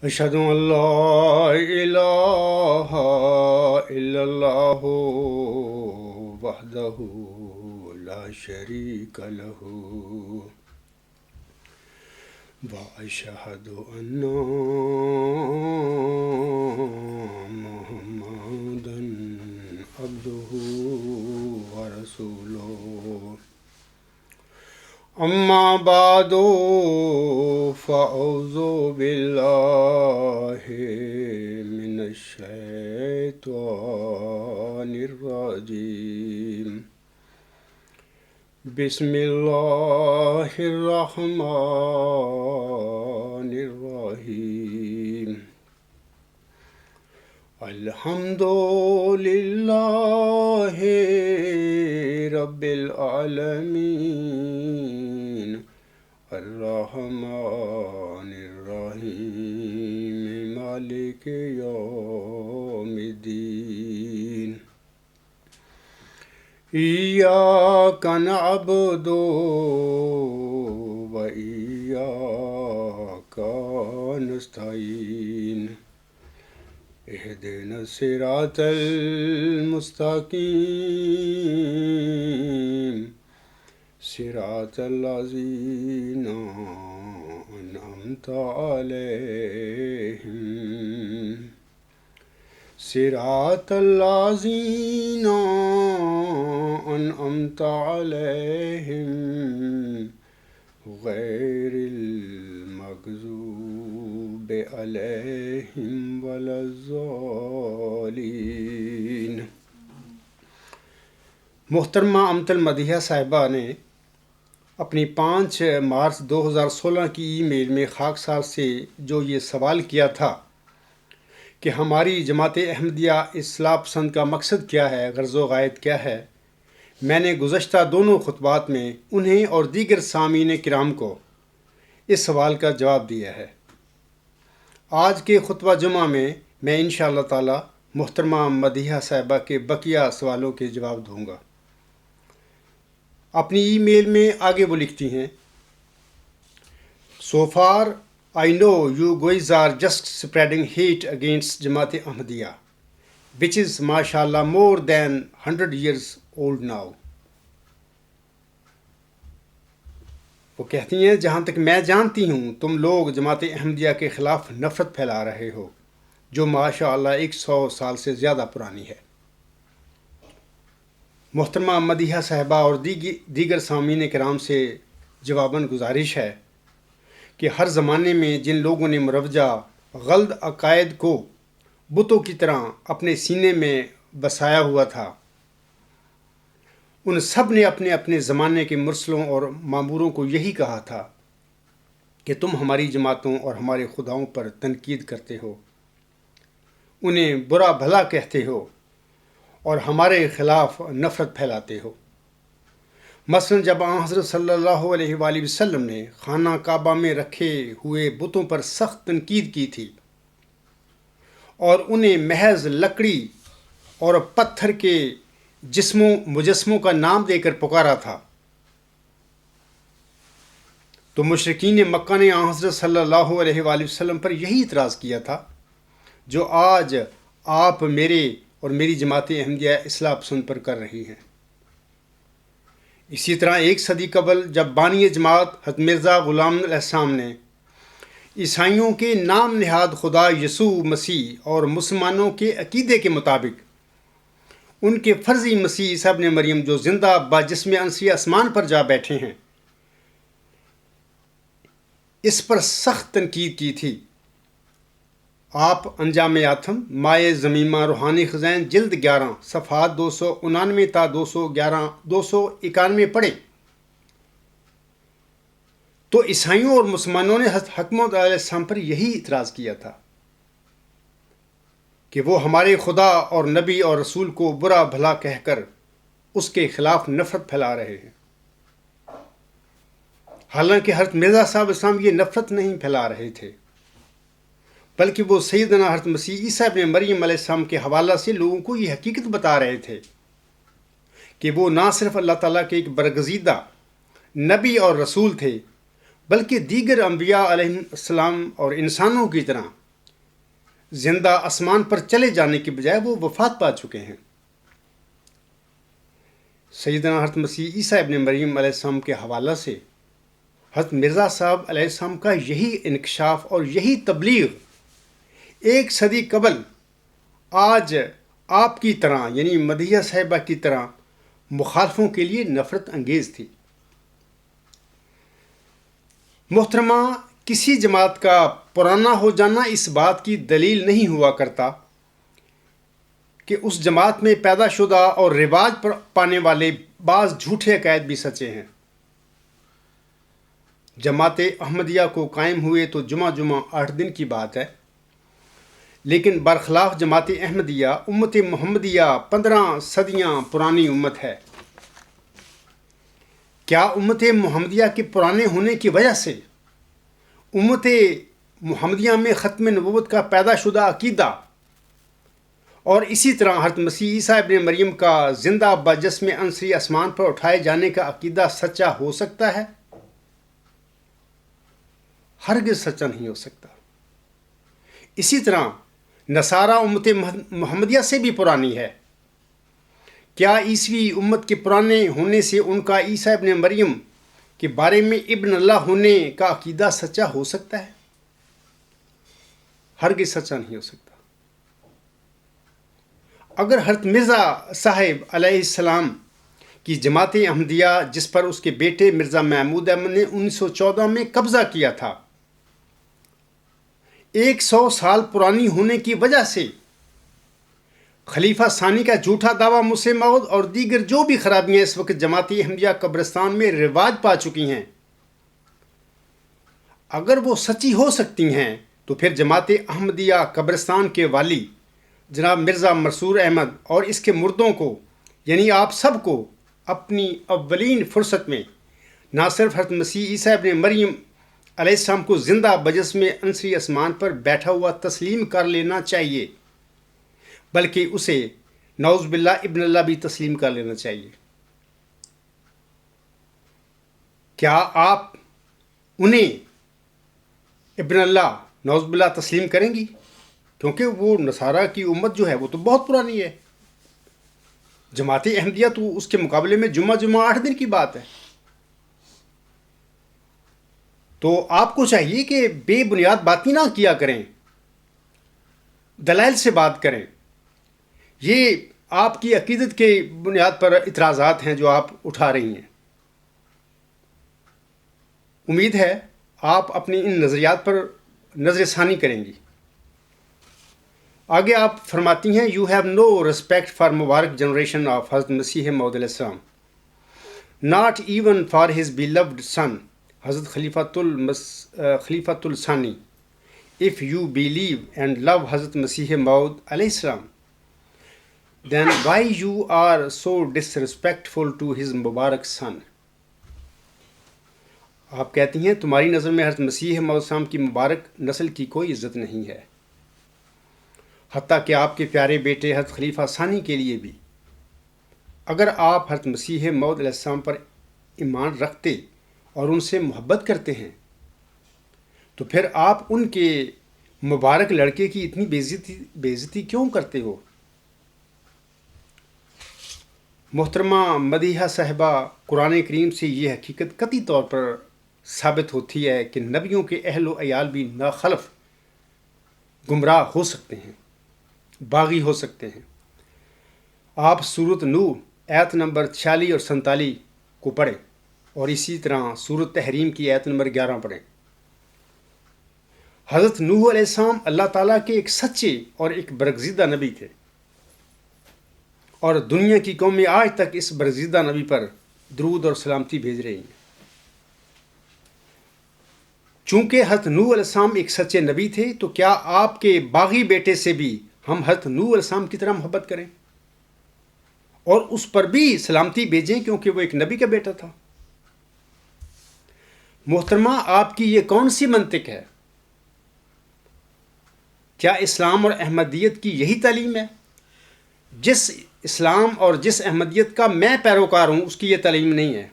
أشهد أن لا إله إلا الله وحده لا شريك له وأشهد أن محمدا عبده ورسوله أما بعد فأعوذ بالله من الشيطان الرجيم بسم الله الرحمن الرحيم الحمد لله رب العالمين الرحمن الرحيم مالك يوم الدين إياك نعبد وإياك نستعين اهدنا الصراط المستقيم صراط الذين أنعمت عليهم صراط الذين أنعمت عليهم غير المغضوب عليهم ولا الضالين۔ محترمہ امتل مدیحہ صاحبہ نے اپنی 5 مارچ 2016 کی ای میل میں خاکسار سے جو یہ سوال کیا تھا کہ ہماری جماعت احمدیہ اصلاح پسند کا مقصد کیا ہے، غرض و غایت کیا ہے، میں نے گزشتہ دونوں خطبات میں انہیں اور دیگر سامعین کرام کو اس سوال کا جواب دیا ہے۔ آج کے خطبہ جمعہ میں میں انشاءاللہ تعالی محترمہ مدیحہ صاحبہ کے بقیہ سوالوں کے جواب دوں گا۔ اپنی ای میل میں آگے وہ لکھتی ہیں، So far I know you guys are just spreading hate against Jamaat Ahmadiyya, which is mashallah more than 100 years old now. وہ کہتی ہیں جہاں تک میں جانتی ہوں تم لوگ جماعت احمدیہ کے خلاف نفرت پھیلا رہے ہو جو ماشاءاللہ 100 سال سے زیادہ پرانی ہے۔ محترمہ مدیحہ صاحبہ اور دیگر سامعین کرام سے جواباً گزارش ہے کہ ہر زمانے میں جن لوگوں نے مروجہ غلط عقائد کو بتوں کی طرح اپنے سینے میں بسایا ہوا تھا، ان سب نے اپنے اپنے زمانے کے مرسلوں اور معموروں کو یہی کہا تھا کہ تم ہماری جماعتوں اور ہمارے خداؤں پر تنقید کرتے ہو، انہیں برا بھلا کہتے ہو اور ہمارے خلاف نفرت پھیلاتے ہو۔ مثلا جب حضرت صلی اللہ علیہ وآلہ وسلم نے خانہ کعبہ میں رکھے ہوئے بتوں پر سخت تنقید کی تھی اور انہیں محض لکڑی اور پتھر کے مجسموں کا نام دے کر پکارا تھا، تو مشرکین مکہ نے حضرت صلی اللہ علیہ وآلہ وسلم پر یہی اعتراض کیا تھا جو آج آپ میرے اور میری جماعت احمدیہ اصلاح پسند پر کر رہی ہیں۔ اسی طرح 1 صدی قبل جب بانی جماعت حضرت مرزا غلام علیہ السلام نے عیسائیوں کے نام نہاد خدا یسوع مسیح اور مسلمانوں کے عقیدے کے مطابق ان کے فرضی مسیح عیسیٰ ابن مریم جو زندہ باجسم انسی آسمان پر جا بیٹھے ہیں، اس پر سخت تنقید کی تھی۔ آپ انجام آتم مائع زمیمہ روحانی خزائن جلد 11 صفحات 299 تا 291 پڑھیں تو عیسائیوں اور مسلمانوں نے حضرت حق محمد علیہ السلام پر یہی اعتراض کیا تھا کہ وہ ہمارے خدا اور نبی اور رسول کو برا بھلا کہہ کر اس کے خلاف نفرت پھیلا رہے ہیں۔ حالانکہ حضرت مرزا صاحب اسلام یہ نفرت نہیں پھیلا رہے تھے، بلکہ وہ سیدنا حضرت مسیح عیسیٰ ابن مریم علیہ السلام کے حوالہ سے لوگوں کو یہ حقیقت بتا رہے تھے کہ وہ نہ صرف اللہ تعالیٰ کے ایک برگزیدہ نبی اور رسول تھے، بلکہ دیگر انبیاء علیہ السلام اور انسانوں کی طرح زندہ آسمان پر چلے جانے کے بجائے وہ وفات پا چکے ہیں۔ سیدنا حضرت مسیح عیسیٰ ابن مریم علیہ السلام کے حوالہ سے حضرت مرزا صاحب علیہ السلام کا یہی انکشاف اور یہی تبلیغ 1 صدی قبل آج آپ کی طرح یعنی مدیحہ صاحبہ کی طرح مخالفوں کے لیے نفرت انگیز تھی۔ محترمہ، کسی جماعت کا پرانا ہو جانا اس بات کی دلیل نہیں ہوا کرتا کہ اس جماعت میں پیدا شدہ اور رواج پانے والے بعض جھوٹے عقائد بھی سچے ہیں۔ جماعت احمدیہ کو قائم ہوئے تو جمعہ 8 دن کی بات ہے، لیکن برخلاف جماعت احمدیہ امت محمدیہ 15 صدیاں پرانی امت ہے۔ کیا امت محمدیہ کے پرانے ہونے کی وجہ سے امت محمدیہ میں ختم نبوت کا پیدا شدہ عقیدہ اور اسی طرح حضرت مسیح عیسیٰ ابن مریم کا زندہ بجسم عنصری آسمان پر اٹھائے جانے کا عقیدہ سچا ہو سکتا ہے؟ ہرگز سچا نہیں ہو سکتا۔ اسی طرح نصارہ امت محمدیہ سے بھی پرانی ہے۔ کیا عیسوی امت کے پرانے ہونے سے ان کا عیسیٰ ابن مریم کے بارے میں ابن اللہ ہونے کا عقیدہ سچا ہو سکتا ہے؟ ہرگز سچا نہیں ہو سکتا۔ اگر حضرت مرزا صاحب علیہ السلام کی جماعت احمدیہ جس پر اس کے بیٹے مرزا محمود احمد نے 1914 میں قبضہ کیا تھا 100 سال پرانی ہونے کی وجہ سے خلیفہ ثانی کا جھوٹا دعویٰ مسلم موعود اور دیگر جو بھی خرابیاں اس وقت جماعت احمدیہ قبرستان میں رواج پا چکی ہیں، اگر وہ سچی ہو سکتی ہیں تو پھر جماعت احمدیہ قبرستان کے والی جناب مرزا منصور احمد اور اس کے مردوں کو یعنی آپ سب کو اپنی اولین فرصت میں نہ صرف حضرت مسیح عیسیٰ ابن مریم علیہ السلام کو زندہ بجسم عنصری آسمان پر بیٹھا ہوا تسلیم کر لینا چاہیے، بلکہ اسے نعوذ باللہ ابن اللہ بھی تسلیم کر لینا چاہیے۔ کیا آپ انہیں ابن اللہ نعوذ باللہ تسلیم کریں گی؟ کیونکہ وہ نصارہ کی امت جو ہے وہ تو بہت پرانی ہے۔ جماعت احمدیہ تو اس کے مقابلے میں جمعہ 8 دن کی بات ہے۔ تو آپ کو چاہیے کہ بے بنیاد باتیں نہ کیا کریں، دلائل سے بات کریں۔ یہ آپ کی عقیدت کے بنیاد پر اعتراضات ہیں جو آپ اٹھا رہی ہیں۔ امید ہے آپ اپنی ان نظریات پر نظر ثانی کریں گی۔ آگے آپ فرماتی ہیں you have no respect for Mubarak generation of حضرت مسیح موعود علیہ السلام، ناٹ ایون فار ہز بیلوڈ سن حضرت خلیفۃ الثانی. If you believe and love Hazrat Masih Maud alayhi salam, then why you are so disrespectful to his Mubarak son? آپ کہتی ہیں تمہاری نظر میں حضرت مسیح موعود السلام کی مبارک نسل کی کوئی عزت نہیں ہے، حتیٰ کہ آپ کے پیارے بیٹے حضرت خلیفہ ثانی کے لیے بھی۔ اگر آپ حضرت مسیح موعود علیہ السلام پر ایمان رکھتے اور ان سے محبت کرتے ہیں تو پھر آپ ان کے مبارک لڑکے کی اتنی بے عزتی کیوں کرتے ہو؟ محترمہ مدیحہ صاحبہ، قرآن کریم سے یہ حقیقت قطعی طور پر ثابت ہوتی ہے کہ نبیوں کے اہل و عیال بھی ناخلف گمراہ ہو سکتے ہیں، باغی ہو سکتے ہیں۔ آپ سورۃ نوح آیت نمبر 46 اور 47 کو پڑھیں اور اسی طرح سورۃ تحریم کی آیت نمبر 11 پڑھیں۔ حضرت نوح علیہ السلام اللہ تعالیٰ کے ایک سچے اور ایک برگزیدہ نبی تھے، اور دنیا کی قومیں آج تک اس برگزیدہ نبی پر درود اور سلامتی بھیج رہی ہیں۔ چونکہ حضرت نوح علیہ السلام ایک سچے نبی تھے تو کیا آپ کے باغی بیٹے سے بھی ہم حضرت نوح علیہ السلام کی طرح محبت کریں اور اس پر بھی سلامتی بھیجیں کیونکہ وہ ایک نبی کا بیٹا تھا؟ محترمہ، آپ کی یہ کون سی منطق ہے؟ کیا اسلام اور احمدیت کی یہی تعلیم ہے؟ جس اسلام اور جس احمدیت کا میں پیروکار ہوں اس کی یہ تعلیم نہیں ہے۔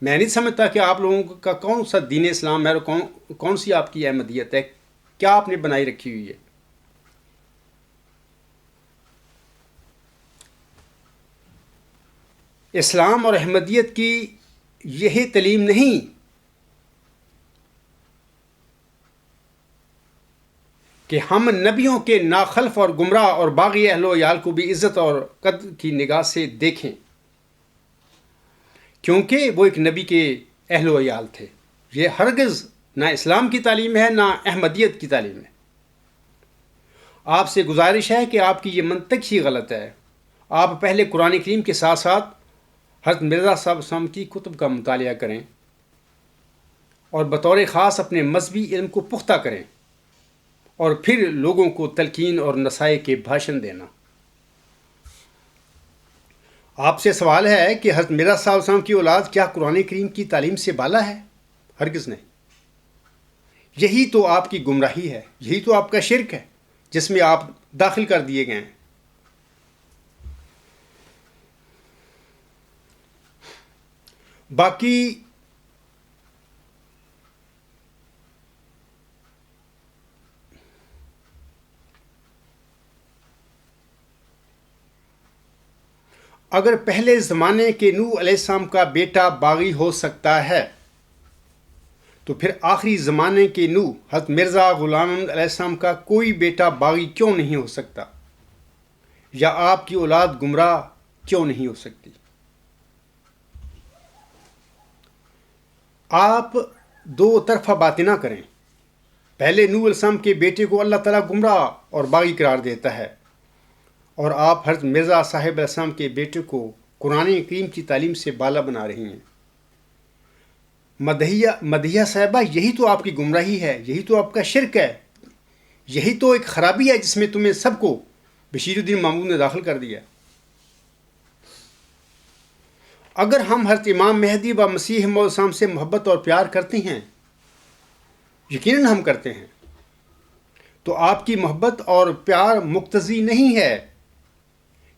میں نہیں سمجھتا کہ آپ لوگوں کا کون سا دین اسلام ہے اور کون سی آپ کی احمدیت ہے، کیا آپ نے بنائی رکھی ہوئی ہے۔ اسلام اور احمدیت کی یہی تعلیم نہیں کہ ہم نبیوں کے ناخلف اور گمراہ اور باغی اہل و عیال کو بھی عزت اور قدر کی نگاہ سے دیکھیں، کیونکہ وہ ایک نبی کے اہل و عیال تھے؟ یہ ہرگز نہ اسلام کی تعلیم ہے، نہ احمدیت کی تعلیم ہے۔ آپ سے گزارش ہے کہ آپ کی یہ منطق ہی غلط ہے۔ آپ پہلے قرآن کریم کے ساتھ ساتھ حضرت مرزا صاحب السلام کی کتب کا مطالعہ کریں اور بطور خاص اپنے مذہبی علم کو پختہ کریں، اور پھر لوگوں کو تلقین اور نصائح کے بھاشن دینا۔ آپ سے سوال ہے کہ حضرت مرزا صاحب السلام کی اولاد کیا قرآن کریم کی تعلیم سے بالا ہے؟ ہرگز نہیں۔ یہی تو آپ کی گمراہی ہے، یہی تو آپ کا شرک ہے جس میں آپ داخل کر دیے گئے ہیں۔ باقی اگر پہلے زمانے کے نوح علیہ السلام کا بیٹا باغی ہو سکتا ہے تو پھر آخری زمانے کے نوح حضرت مرزا غلام احمد علیہ السلام کا کوئی بیٹا باغی کیوں نہیں ہو سکتا؟ یا آپ کی اولاد گمراہ کیوں نہیں ہو سکتی؟ آپ دو طرفہ باتیں نہ کریں۔ پہلے نوح علیہ السلام کے بیٹے کو اللہ تعالیٰ گمراہ اور باغی قرار دیتا ہے، اور آپ حضرت مرزا صاحب علیہ السلام کے بیٹے کو قرآن کریم کی تعلیم سے بالا بنا رہی ہیں۔ مدیحہ صاحبہ، یہی تو آپ کی گمراہی ہے، یہی تو آپ کا شرک ہے، یہی تو ایک خرابی ہے جس میں تمہیں سب کو بشیر الدین محمود نے داخل کر دیا۔ اگر ہم حضرت امام مہدی و مسیح موعود السلام سے محبت اور پیار کرتے ہیں، یقیناً ہم کرتے ہیں، تو آپ کی محبت اور پیار مقتضی نہیں ہے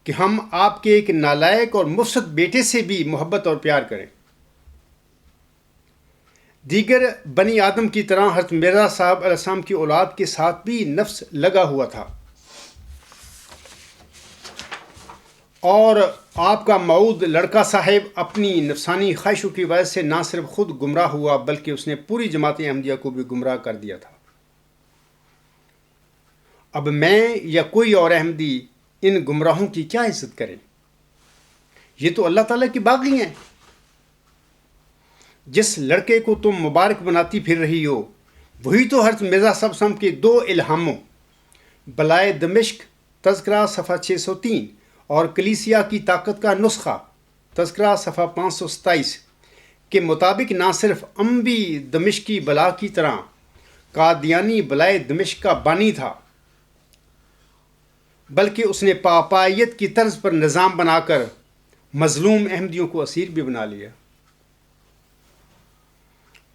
کہ ہم آپ کے ایک نالائق اور مفسد بیٹے سے بھی محبت اور پیار کریں۔ دیگر بنی آدم کی طرح حضرت مرزا صاحب علیہ السلام کی اولاد کے ساتھ بھی نفس لگا ہوا تھا، اور آپ کا موعود لڑکا صاحب اپنی نفسانی خواہشوں کی وجہ سے نہ صرف خود گمراہ ہوا بلکہ اس نے پوری جماعت احمدیہ کو بھی گمراہ کر دیا تھا۔ اب میں یا کوئی اور احمدی ان گمراہوں کی کیا عزت کریں؟ یہ تو اللہ تعالیٰ کی باغی ہیں۔ جس لڑکے کو تم مبارک بناتی پھر رہی ہو، وہی تو حضرت مرزا صاحب السلام کے دو الہاموں بلائے دمشق تذکرہ صفحہ 603 اور کلیسیا کی طاقت کا نسخہ تذکرہ صفحہ 527 کے مطابق نہ صرف انبی دمشقی بلا کی طرح قادیانی بلائے دمشق کا بانی تھا، بلکہ اس نے پاپائیت کی طرز پر نظام بنا کر مظلوم احمدیوں کو اسیر بھی بنا لیا۔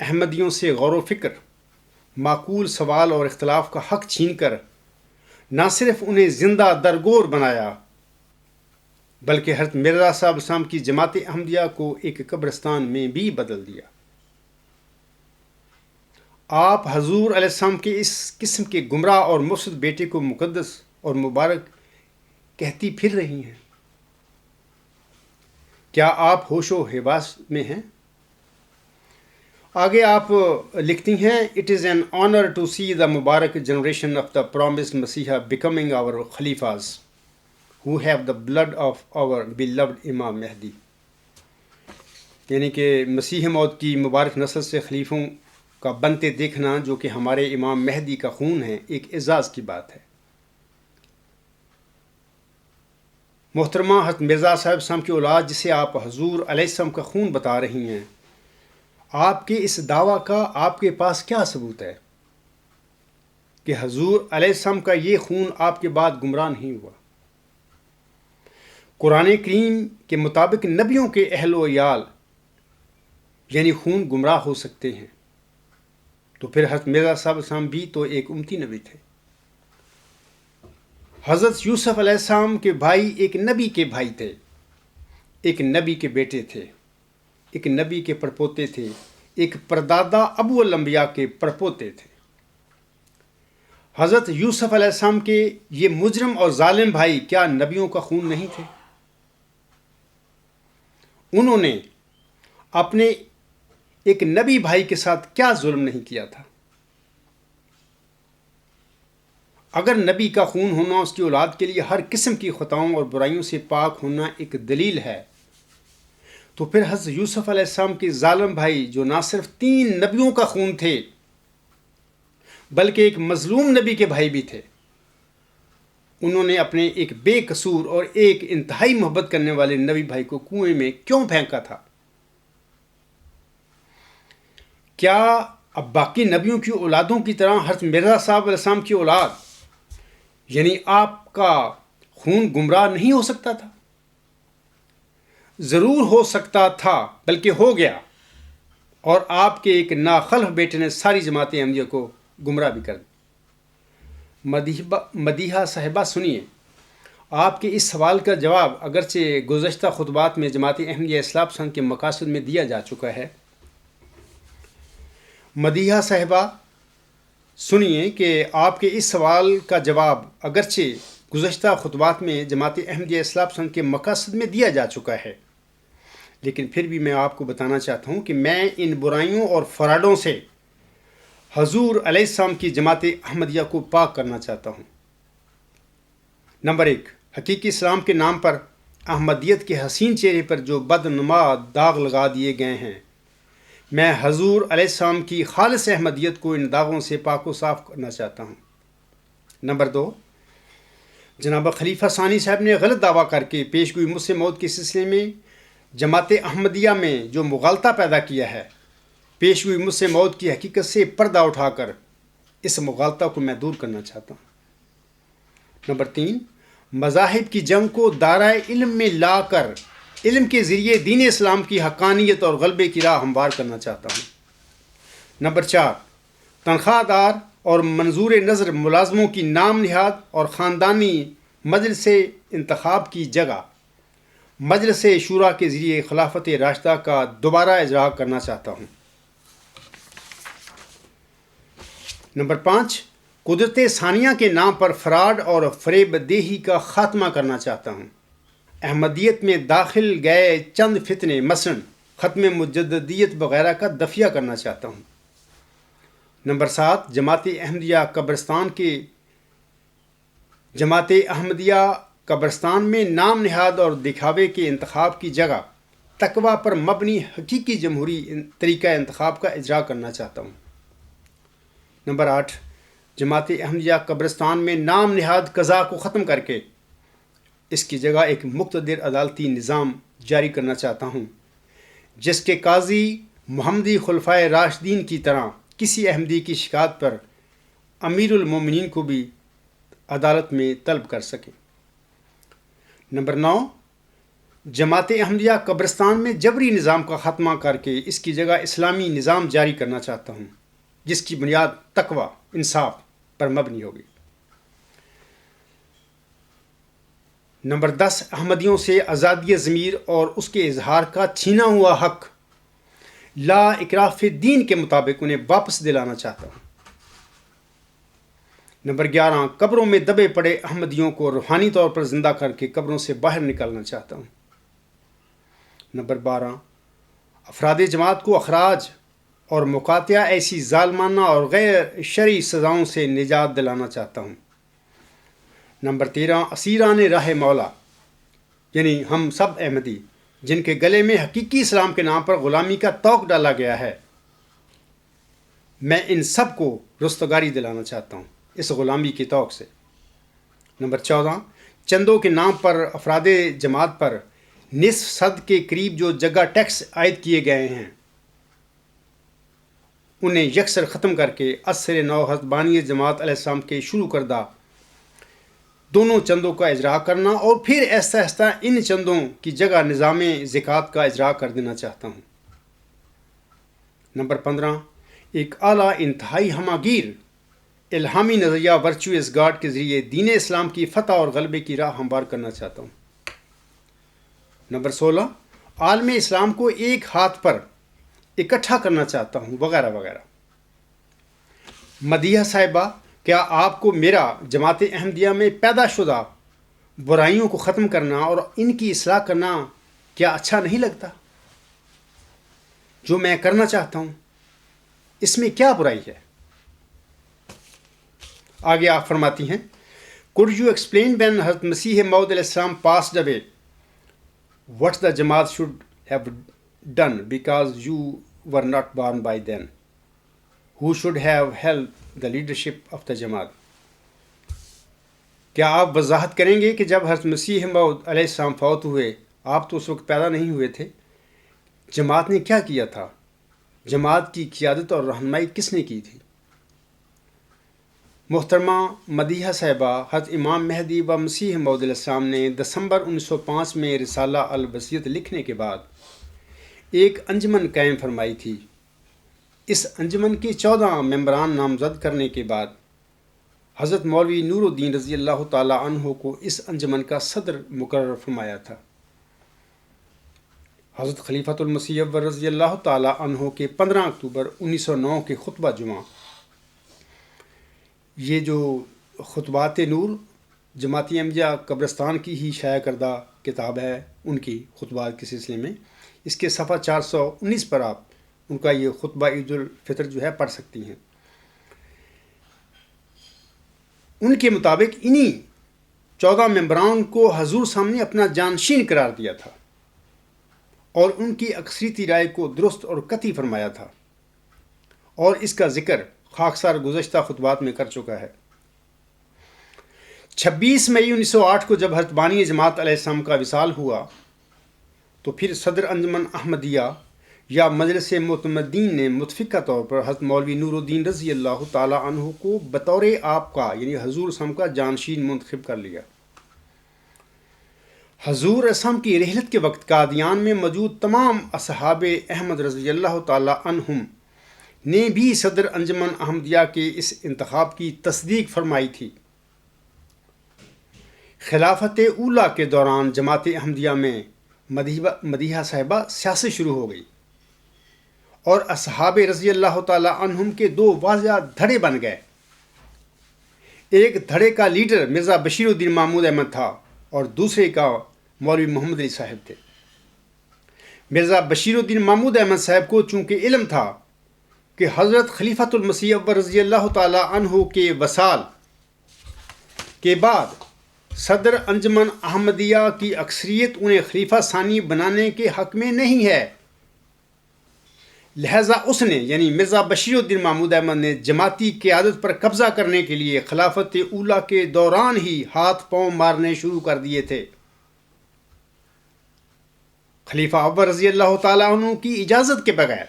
احمدیوں سے غور و فکر، معقول سوال اور اختلاف کا حق چھین کر نہ صرف انہیں زندہ درگور بنایا بلکہ حضرت مرزا صاحب السلام کی جماعت احمدیہ کو ایک قبرستان میں بھی بدل دیا۔ آپ حضور علیہ السلام کے اس قسم کے گمراہ اور مفسد بیٹے کو مقدس اور مبارک کہتی پھر رہی ہیں۔ کیا آپ ہوش و حواس میں ہیں؟ آگے آپ لکھتی ہیں، "It is an honor to see the Mubarak generation of the promised Messiah becoming our Khalifas, who have the blood of our beloved Imam Mahdi." یعنی کہ مسیح موعود کی مبارک نسل سے خلیفوں کا بنتے دیکھنا جو کہ ہمارے امام مہدی کا خون ہے، ایک اعزاز کی بات ہے۔ محترمہ حضرت مرزا صاحب السلام کی اولاد جسے آپ حضور علیہ السلام کا خون بتا رہی ہیں، آپ کے اس دعویٰ کا آپ کے پاس کیا ثبوت ہے کہ حضور علیہ السلام کا یہ خون آپ کے بعد گمراہ نہیں ہوا؟ قرآن کریم کے مطابق نبیوں کے اہل و عیال یعنی خون گمراہ ہو سکتے ہیں، تو پھر حضرت مرزا صاحب السلام بھی تو ایک امتی نبی تھے۔ حضرت یوسف علیہ السلام کے بھائی ایک نبی کے بھائی تھے، ایک نبی کے بیٹے تھے، ایک نبی کے پڑپوتے تھے، ایک پردادا ابو الانبیاء کے پڑپوتے تھے۔ حضرت یوسف علیہ السلام کے یہ مجرم اور ظالم بھائی کیا نبیوں کا خون نہیں تھے؟ انہوں نے اپنے ایک نبی بھائی کے ساتھ کیا ظلم نہیں کیا تھا؟ اگر نبی کا خون ہونا اس کی اولاد کے لیے ہر قسم کی خطاؤں اور برائیوں سے پاک ہونا ایک دلیل ہے، تو پھر حضرت یوسف علیہ السلام کے ظالم بھائی جو نہ صرف 3 نبیوں کا خون تھے بلکہ ایک مظلوم نبی کے بھائی بھی تھے، انہوں نے اپنے ایک بے قصور اور ایک انتہائی محبت کرنے والے نبی بھائی کو کنویں میں کیوں پھینکا تھا؟ کیا اب باقی نبیوں کی اولادوں کی طرح حضرت مرزا صاحب علیہ السلام کی اولاد یعنی آپ کا خون گمراہ نہیں ہو سکتا تھا؟ ضرور ہو سکتا تھا، بلکہ ہو گیا، اور آپ کے ایک ناخلف بیٹے نے ساری جماعت احمدیہ کو گمراہ بھی کر دی۔ مدیحہ صاحبہ سنیے، آپ کے اس سوال کا جواب اگرچہ گزشتہ خطبات میں جماعت احمدیہ اصلاح پسند کے مقاصد میں دیا جا چکا ہے۔ مدیحہ صاحبہ سنیے کہ آپ کے اس سوال کا جواب اگرچہ گزشتہ خطبات میں جماعت احمدیہ اصلاح پسند کے مقاصد میں دیا جا چکا ہے، لیکن پھر بھی میں آپ کو بتانا چاہتا ہوں کہ میں ان برائیوں اور فراڈوں سے حضور علیہ السلام کی جماعت احمدیہ کو پاک کرنا چاہتا ہوں۔ نمبر 1، حقیقی اسلام کے نام پر احمدیت کے حسین چہرے پر جو بدنما داغ لگا دیے گئے ہیں، میں حضور علیہ السلام کی خالص احمدیت کو ان داغوں سے پاک و صاف کرنا چاہتا ہوں۔ نمبر 2، جناب خلیفہ ثانی صاحب نے غلط دعویٰ کر کے پیشگوئی مسح موت کے سلسلے میں جماعت احمدیہ میں جو مغالطہ پیدا کیا ہے، پیشگوئی مسح موت کی حقیقت سے پردہ اٹھا کر اس مغالطہ کو میں دور کرنا چاہتا ہوں۔ نمبر 3، مذاہب کی جنگ کو دائرۂ علم میں لا کر علم کے ذریعے دین اسلام کی حقانیت اور غلبے کی راہ ہموار کرنا چاہتا ہوں۔ نمبر 4، تنخواہ دار اور منظور نظر ملازموں کی نام نہاد اور خاندانی مجلس انتخاب کی جگہ مجلس شورا کے ذریعے خلافت راشدہ کا دوبارہ اجرا کرنا چاہتا ہوں۔ نمبر 5، قدرت ثانیہ کے نام پر فراڈ اور فریب دہی کا خاتمہ کرنا چاہتا ہوں۔ احمدیت میں داخل گئے چند فتنے مثلاً ختم مجددیت وغیرہ کا دفیہ کرنا چاہتا ہوں۔ نمبر 7، جماعت احمدیہ قبرستان میں نام نہاد اور دکھاوے کے انتخاب کی جگہ تقوی پر مبنی حقیقی جمہوری طریقہ انتخاب کا اجرا کرنا چاہتا ہوں۔ نمبر 8، جماعت احمدیہ قبرستان میں نام نہاد قضا کو ختم کر کے اس کی جگہ ایک مقتدر عدالتی نظام جاری کرنا چاہتا ہوں، جس کے قاضی محمدی خلفائے راشدین کی طرح کسی احمدی کی شکایت پر امیر المومنین کو بھی عدالت میں طلب کر سکیں۔ نمبر 9، جماعت احمدیہ قبرستان میں جبری نظام کا خاتمہ کر کے اس کی جگہ اسلامی نظام جاری کرنا چاہتا ہوں، جس کی بنیاد تقوی، انصاف پر مبنی ہوگی۔ نمبر 10، احمدیوں سے آزادی ضمیر اور اس کے اظہار کا چھینا ہوا حق لا اکراہ فی الدین کے مطابق انہیں واپس دلانا چاہتا ہوں۔ نمبر 11، قبروں میں دبے پڑے احمدیوں کو روحانی طور پر زندہ کر کے قبروں سے باہر نکالنا چاہتا ہوں۔ نمبر 12، افراد جماعت کو اخراج اور مقاطعہ ایسی ظالمانہ اور غیر شرعی سزاؤں سے نجات دلانا چاہتا ہوں۔ نمبر 13، اسیران راہ مولا یعنی ہم سب احمدی جن کے گلے میں حقیقی اسلام کے نام پر غلامی کا طوق ڈالا گیا ہے، میں ان سب کو رستگاری دلانا چاہتا ہوں اس غلامی کے طوق سے۔ نمبر 14، چندوں کے نام پر افراد جماعت پر نصف صد کے قریب جو جگہ ٹیکس عائد کیے گئے ہیں، انہیں یکسر ختم کر کے عصر نو حضرت بانی جماعت علیہ السلام کے شروع کردہ دونوں چندوں کا اجرا کرنا اور پھر ایسا ایسا ان چندوں کی جگہ نظام زکوٰۃ کا اجرا کر دینا چاہتا ہوں۔ نمبر 15، ایک اعلیٰ انتہائی ہماگیر الہامی نظریہ ورچوئس گاڈ کے ذریعے دین اسلام کی فتح اور غلبے کی راہ ہموار کرنا چاہتا ہوں۔ نمبر 16، عالم اسلام کو ایک ہاتھ پر اکٹھا کرنا چاہتا ہوں، وغیرہ وغیرہ۔ مدیحہ صاحبہ، کیا آپ کو میرا جماعت احمدیہ میں پیدا شدہ برائیوں کو ختم کرنا اور ان کی اصلاح کرنا کیا اچھا نہیں لگتا؟ جو میں کرنا چاہتا ہوں، اس میں کیا برائی ہے؟ آگے آپ فرماتی ہیں، Could you explain when Hazrat Masih Maud alayhi salam passed away, what the Jamaat should have done because you were not born by then? Who should have held the leadership of the Jamaat? کیا آپ وضاحت کریں گے کہ جب حضرت مسیح موعود علیہ السلام فوت ہوئے، آپ تو اس وقت پیدا نہیں ہوئے تھے، جماعت نے کیا کیا تھا؟ جماعت کی قیادت اور رہنمائی کس نے کی تھی؟ محترمہ مدیحہ صاحبہ، حضرت امام مہدی و مسیح موعود علیہ السلام نے دسمبر 1905 میں رسالہ الوصیت لکھنے کے بعد ایک انجمن قائم فرمائی تھی۔ اس انجمن کے 14 ممبران نامزد کرنے کے بعد حضرت مولوی نور الدین رضی اللہ تعالیٰ عنہ کو اس انجمن کا صدر مقرر فرمایا تھا۔ حضرت خلیفۃ المسیح اول رضی اللہ تعالیٰ عنہ کے 15 اکتوبر 1909 کے خطبہ جمعہ، یہ جو خطبات نور جماعتی احمدیہ قبرستان کی ہی شائع کردہ کتاب ہے، ان کی خطبات کے سلسلے میں، اس کے صفحہ 419 پر آپ ان کا یہ خطبہ عید الفطر جو ہے پڑھ سکتی ہیں۔ ان کے مطابق انہی 14 ممبران کو حضور سامنے اپنا جانشین قرار دیا تھا اور ان کی اکثریتی رائے کو درست اور قطعی فرمایا تھا، اور اس کا ذکر خاکسار گزشتہ خطبات میں کر چکا ہے۔ 26 مئی 1908 کو جب حضرت بانی جماعت علیہ السلام کا وصال ہوا تو پھر صدر انجمن احمدیہ یا مجلس معتمدین نے متفقہ طور پر حضرت مولوی نور الدین رضی اللہ تعالیٰ عنہ کو بطور آپ کا یعنی حضور اسلام کا جانشین منتخب کر لیا۔ حضور اسلام کی رحلت کے وقت قادیان میں موجود تمام اصحاب احمد رضی اللہ تعالیٰ عنہم نے بھی صدر انجمن احمدیہ کے اس انتخاب کی تصدیق فرمائی تھی۔ خلافت اولیٰ کے دوران جماعت احمدیہ میں مدیحہ صاحبہ سیاست شروع ہو گئی اور اصحاب رضی اللہ تعالیٰ عنہم کے 2 واضح دھڑے بن گئے۔ ایک دھڑے کا لیڈر مرزا بشیر الدین محمود احمد تھا اور دوسرے کا مولوی محمد علی صاحب تھے۔ مرزا بشیر الدین محمود احمد صاحب کو چونکہ علم تھا کہ حضرت خلیفۃ المسیح اول رضی اللہ تعالیٰ عنہ کے وصال کے بعد صدر انجمن احمدیہ کی اکثریت انہیں خلیفہ ثانی بنانے کے حق میں نہیں ہے، لہذا اس نے یعنی مرزا بشیر الدین محمود احمد نے جماعتی قیادت پر قبضہ کرنے کے لیے خلافت اولیٰ کے دوران ہی ہاتھ پاؤں مارنے شروع کر دیے تھے۔ خلیفہ اول رضی اللہ تعالیٰ عنہ کی اجازت کے بغیر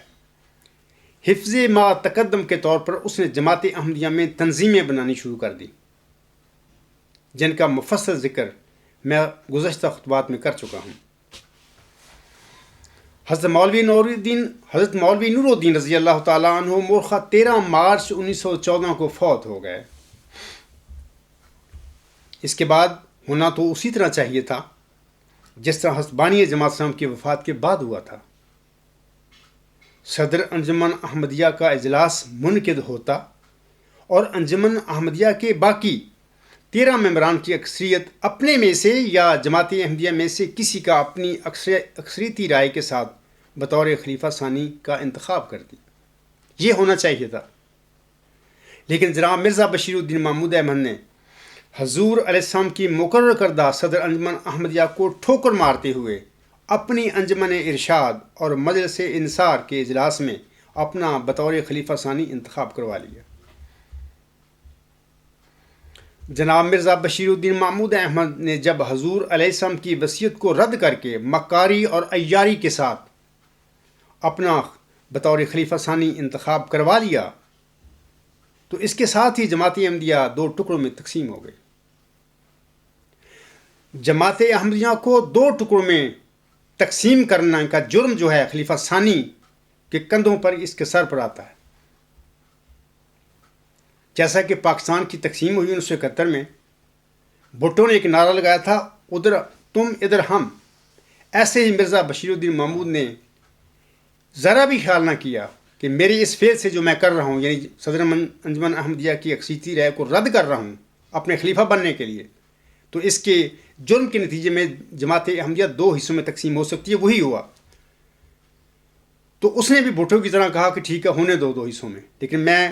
حفظ ما تقدم کے طور پر اس نے جماعت احمدیہ میں تنظیمیں بنانی شروع کر دی، جن کا مفصل ذکر میں گزشتہ خطبات میں کر چکا ہوں۔ حضرت مولوی نور الدین رضی اللہ تعالیٰ عنہ مورخہ 13 مارچ 1914 کو فوت ہو گئے۔ اس کے بعد ہونا تو اسی طرح چاہیے تھا جس طرح حضرت بانی جماعت اسلام کی وفات کے بعد ہوا تھا۔ صدر انجمن احمدیہ کا اجلاس منعقد ہوتا اور انجمن احمدیہ کے باقی 13 ممبران کی اکثریت اپنے میں سے یا جماعت احمدیہ میں سے کسی کا اپنی اکثریتی رائے کے ساتھ بطور خلیفہ ثانی کا انتخاب کرتی۔ یہ ہونا چاہیے تھا، لیکن جناب مرزا بشیر الدین محمود احمد نے حضور علیہ السلام کی مقرر کردہ صدر انجمن احمدیہ کو ٹھوکر مارتے ہوئے اپنی انجمن ارشاد اور مجلس انصار کے اجلاس میں اپنا بطور خلیفہ ثانی انتخاب کروا لیا۔ جناب مرزا بشیر الدین محمود احمد نے جب حضور علیہ السلام کی وصیت کو رد کر کے مکاری اور عیاری کے ساتھ اپنا بطور خلیفہ ثانی انتخاب کروا لیا تو اس کے ساتھ ہی جماعت احمدیہ 2 ٹکڑوں میں تقسیم ہو گئی۔ جماعت احمدیہ کو 2 ٹکڑوں میں تقسیم کرنے کا جرم جو ہے خلیفہ ثانی کے کندھوں پر اس کے سر پر آتا ہے۔ جیسا کہ پاکستان کی تقسیم ہوئی 1971 میں، بھٹو نے ایک نعرہ لگایا تھا، ادھر تم ادھر ہم، ایسے ہی مرزا بشیر الدین محمود نے ذرا بھی خیال نہ کیا کہ میری اس فعل سے جو میں کر رہا ہوں یعنی صدر انجمن احمدیہ کی اکثریتی رائے کو رد کر رہا ہوں اپنے خلیفہ بننے کے لیے، تو اس کے جرم کے نتیجے میں جماعت احمدیہ 2 حصوں میں تقسیم ہو سکتی ہے۔ وہی ہوا۔ تو اس نے بھی بھٹو کی طرح کہا کہ ٹھیک ہے ہونے دو حصوں میں، لیکن میں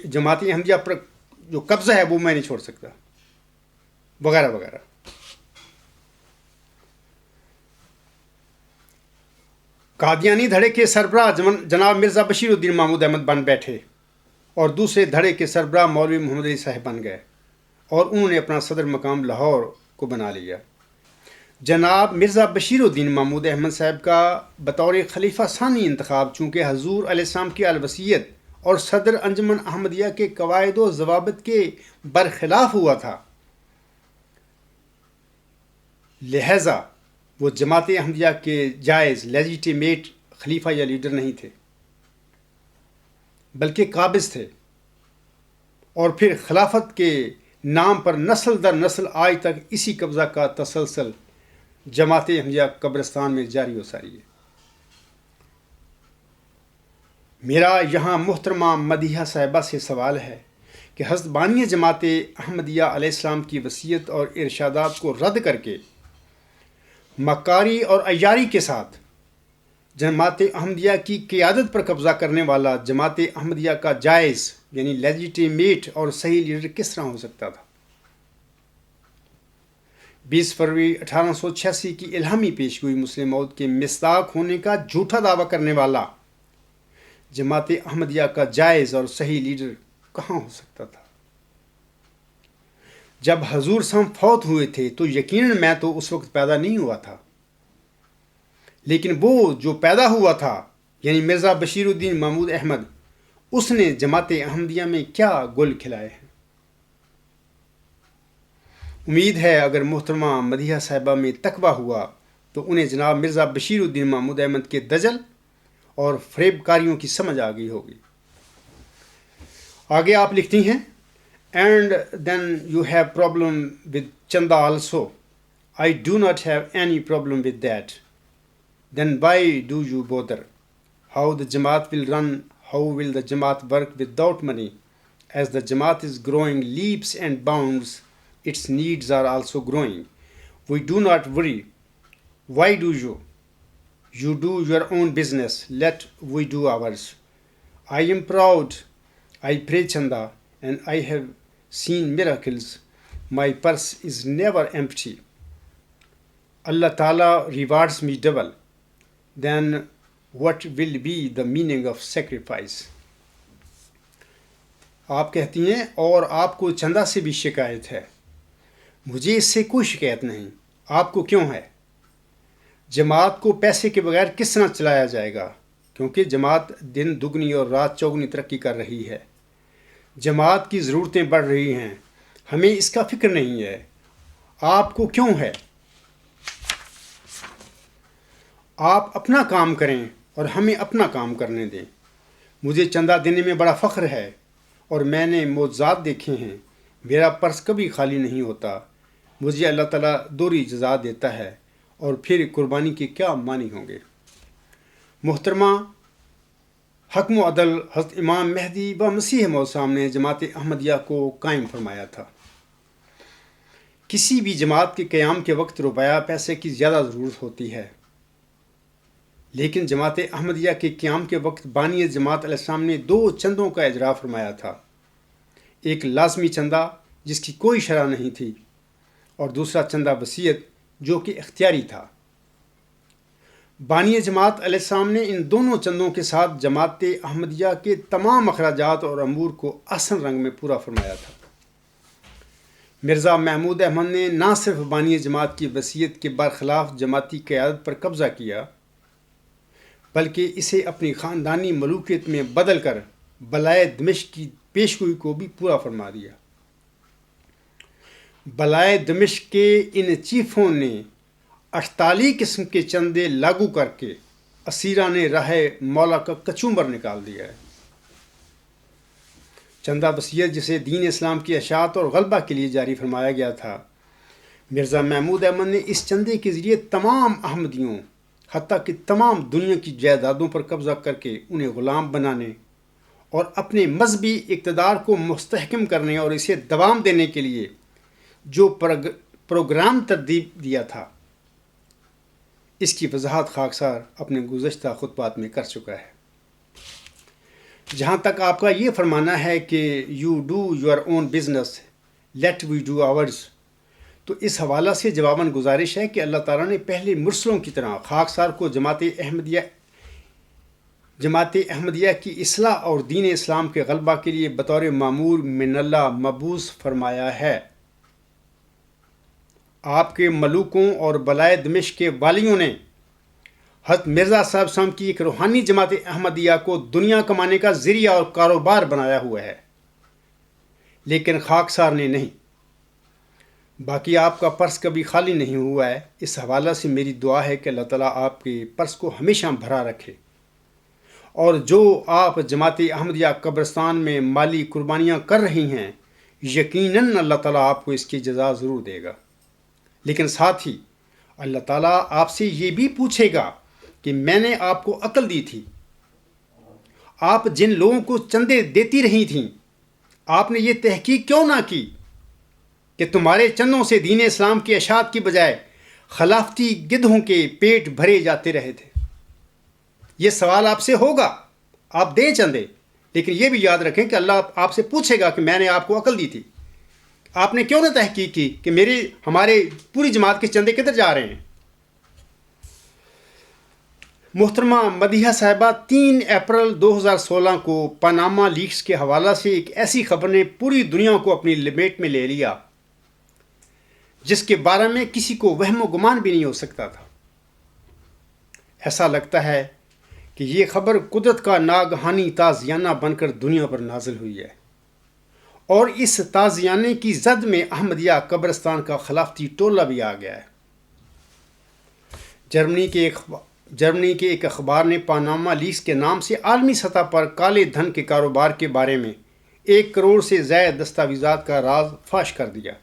جماعتی احمدیہ پر جو قبضہ ہے وہ میں نہیں چھوڑ سکتا، وغیرہ وغیرہ۔ قادیانی دھڑے کے سربراہ جناب مرزا بشیر الدین محمود احمد بن بیٹھے اور دوسرے دھڑے کے سربراہ مولوی محمد علی صاحب بن گئے اور انہوں نے اپنا صدر مقام لاہور کو بنا لیا۔ جناب مرزا بشیر الدین محمود احمد صاحب کا بطور خلیفہ ثانی انتخاب چونکہ حضور علیہ السلام کی الوصیت اور صدر انجمن احمدیہ کے قواعد و ضوابط کے برخلاف ہوا تھا، لہذا وہ جماعت احمدیہ کے جائز لیجیٹیمیٹ خلیفہ یا لیڈر نہیں تھے، بلکہ قابض تھے، اور پھر خلافت کے نام پر نسل در نسل آج تک اسی قبضہ کا تسلسل جماعت احمدیہ قبرستان میں جاری و ساری ہے۔ میرا یہاں محترمہ مدیحہ صاحبہ سے سوال ہے کہ حضرت بانی جماعت احمدیہ علیہ السلام کی وصیت اور ارشادات کو رد کر کے مکاری اور عیاری کے ساتھ جماعت احمدیہ کی قیادت پر قبضہ کرنے والا جماعت احمدیہ کا جائز یعنی لیجیٹیمیٹ اور صحیح لیڈر کس طرح ہو سکتا تھا؟ 20 فروری 1886 کی الہامی پیشگوئی مسلم موعود کے مصداق ہونے کا جھوٹا دعویٰ کرنے والا جماعت احمدیہ کا جائز اور صحیح لیڈر کہاں ہو سکتا تھا؟ جب حضور صاحب فوت ہوئے تھے تو یقیناً میں تو اس وقت پیدا نہیں ہوا تھا، لیکن وہ جو پیدا ہوا تھا یعنی مرزا بشیر الدین محمود احمد، اس نے جماعت احمدیہ میں کیا گل کھلائے ہیں؟ امید ہے اگر محترمہ مدیحہ صاحبہ میں تقویٰ ہوا تو انہیں جناب مرزا بشیر الدین محمود احمد کے دجل اور فریب کاریوں کی سمجھ آ گئی ہوگی۔ آگے آپ لکھتی ہیں And then you have problem with Chanda also. I do not have any problem with that. Then why do you bother? How the Jamaat will run, how will the Jamaat work without money? As the Jamaat is growing leaps and bounds, its needs are also growing. We do not worry. Why do you? You do your own business, let we do ours. I am proud, I pray Chanda, and I have seen miracles. My purse is never empty. Allah Ta'ala rewards me double. Then what will be the meaning of sacrifice? آپ کہتی ہیں اور آپ کو چندہ سے بھی شکایت ہے، مجھے اس سے کوئی شکایت نہیں، آپ کو کیوں ہے؟ جماعت کو پیسے کے بغیر کس طرح چلایا جائے گا؟ کیونکہ جماعت دن دگنی اور رات چوگنی ترقی کر رہی ہے، جماعت کی ضرورتیں بڑھ رہی ہیں، ہمیں اس کا فکر نہیں ہے، آپ کو کیوں ہے؟ آپ اپنا کام کریں اور ہمیں اپنا کام کرنے دیں۔ مجھے چندہ دینے میں بڑا فخر ہے اور میں نے معجزات دیکھے ہیں، میرا پرس کبھی خالی نہیں ہوتا، مجھے اللہ تعالیٰ دوہری جزا دیتا ہے، اور پھر قربانی کے کیا معنی ہوں گے؟ محترمہ حکم و عدل حضرت امام مہدی و مسیح موعود صاحب نے جماعت احمدیہ کو قائم فرمایا تھا۔ کسی بھی جماعت کے قیام کے وقت روپیہ پیسے کی زیادہ ضرورت ہوتی ہے، لیکن جماعت احمدیہ کے قیام کے وقت بانی جماعت علیہ السلام نے 2 چندوں کا اجرا فرمایا تھا، ایک لازمی چندہ جس کی کوئی شرح نہیں تھی، اور دوسرا چندہ وصیت جو کہ اختیاری تھا۔ بانی جماعت علیہ السلام نے ان دونوں چندوں کے ساتھ جماعت احمدیہ کے تمام اخراجات اور امور کو احسن رنگ میں پورا فرمایا تھا۔ مرزا محمود احمد نے نہ صرف بانی جماعت کی وصیت کے برخلاف جماعتی قیادت پر قبضہ کیا، بلکہ اسے اپنی خاندانی ملوکیت میں بدل کر بلائے دمشق کی پیشگوئی کو بھی پورا فرما دیا۔ بلائے دمشق کے ان چیفوں نے 48 قسم کے چندے لاگو کر کے اسیران راہ مولا کا کچومبر نکال دیا ہے۔ چندہ وصیت جسے دین اسلام کی اشاعت اور غلبہ کے لیے جاری فرمایا گیا تھا، مرزا محمود احمد نے اس چندے کے ذریعے تمام احمدیوں حتیٰ کہ تمام دنیا کی جائیدادوں پر قبضہ کر کے انہیں غلام بنانے اور اپنے مذہبی اقتدار کو مستحکم کرنے اور اسے دوام دینے کے لیے جو پروگرام ترتیب دیا تھا، اس کی وضاحت خاکسار اپنے گزشتہ خطبات میں کر چکا ہے۔ جہاں تک آپ کا یہ فرمانا ہے کہ you do your own business let we do ours, تو اس حوالہ سے جواباً گزارش ہے کہ اللہ تعالیٰ نے پہلے مرسلوں کی طرح خاکسار کو جماعت احمدیہ کی اصلاح اور دین اسلام کے غلبہ کے لیے بطور مامور من اللہ مبعوث فرمایا ہے۔ آپ کے ملوکوں اور بلائے دمشق کے والیوں نے حضرت مرزا صاحب صاحب کی ایک روحانی جماعت احمدیہ کو دنیا کمانے کا ذریعہ اور کاروبار بنایا ہوا ہے، لیکن خاکسار نے نہیں۔ باقی آپ کا پرس کبھی خالی نہیں ہوا ہے۔ اس حوالہ سے میری دعا ہے کہ اللہ تعالیٰ آپ کے پرس کو ہمیشہ بھرا رکھے، اور جو آپ جماعت احمدیہ قبرستان میں مالی قربانیاں کر رہی ہیں، یقیناً اللہ تعالیٰ آپ کو اس کی جزا ضرور دے گا۔ لیکن ساتھ ہی اللہ تعالیٰ آپ سے یہ بھی پوچھے گا کہ میں نے آپ کو عقل دی تھی، آپ جن لوگوں کو چندے دیتی رہی تھیں، آپ نے یہ تحقیق کیوں نہ کی کہ تمہارے چندوں سے دین اسلام کی اشاعت کی بجائے خلافتی گدھوں کے پیٹ بھرے جاتے رہے تھے؟ یہ سوال آپ سے ہوگا، آپ دیں چندے، لیکن یہ بھی یاد رکھیں کہ اللہ آپ سے پوچھے گا کہ میں نے آپ کو عقل دی تھی، آپ نے کیوں نہ تحقیق کی کہ ہمارے پوری جماعت کے چندے کدھر جا رہے ہیں۔ محترمہ مدیحہ صاحبہ، 3 اپریل 2016 کو پاناما لیکس کے حوالہ سے ایک ایسی خبر نے پوری دنیا کو اپنی لپیٹ میں لے لیا جس کے بارے میں کسی کو وہم و گمان بھی نہیں ہو سکتا تھا۔ ایسا لگتا ہے کہ یہ خبر قدرت کا ناگہانی تازیانہ بن کر دنیا پر نازل ہوئی ہے، اور اس تازیانے کی زد میں احمدیہ قبرستان کا خلافتی ٹولہ بھی آ گیا ہے۔ جرمنی کے ایک اخبار نے پاناما لیکس کے نام سے عالمی سطح پر کالے دھن کے کاروبار کے بارے میں 1 کروڑ سے زائد دستاویزات کا راز فاش کر دیا۔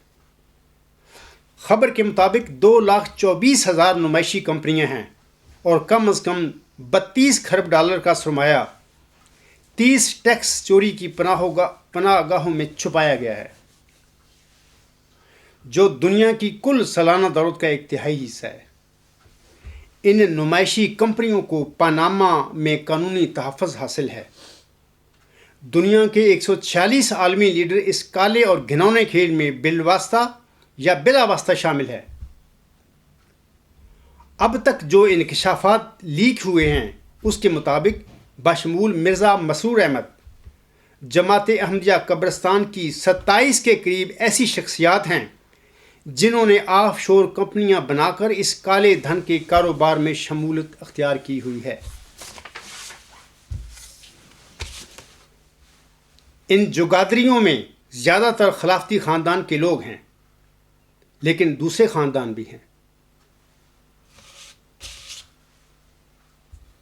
خبر کے مطابق 2,24,000 نمائشی کمپنیاں ہیں اور کم از کم 32 کھرب ڈالر کا سرمایہ 30 ٹیکس چوری کی پناہ گاہوں میں چھپایا گیا ہے، جو دنیا کی کل سالانہ دولت کا 1/3 حصہ ہے۔ ان نمائشی کمپنیوں کو پاناما میں قانونی تحفظ حاصل ہے۔ دنیا کے 146 عالمی لیڈر اس کالے اور گھنونے کھیل میں بالواسطہ یا بلا واسطہ شامل ہے۔ اب تک جو انکشافات لیک ہوئے ہیں اس کے مطابق بشمول مرزا مسرور احمد، جماعت احمدیہ قبرستان کی 27 کے قریب ایسی شخصیات ہیں جنہوں نے آف شور کمپنیاں بنا کر اس کالے دھن کے کاروبار میں شمولیت اختیار کی ہوئی ہے۔ ان جگادریوں میں زیادہ تر خلافتی خاندان کے لوگ ہیں، لیکن دوسرے خاندان بھی ہیں۔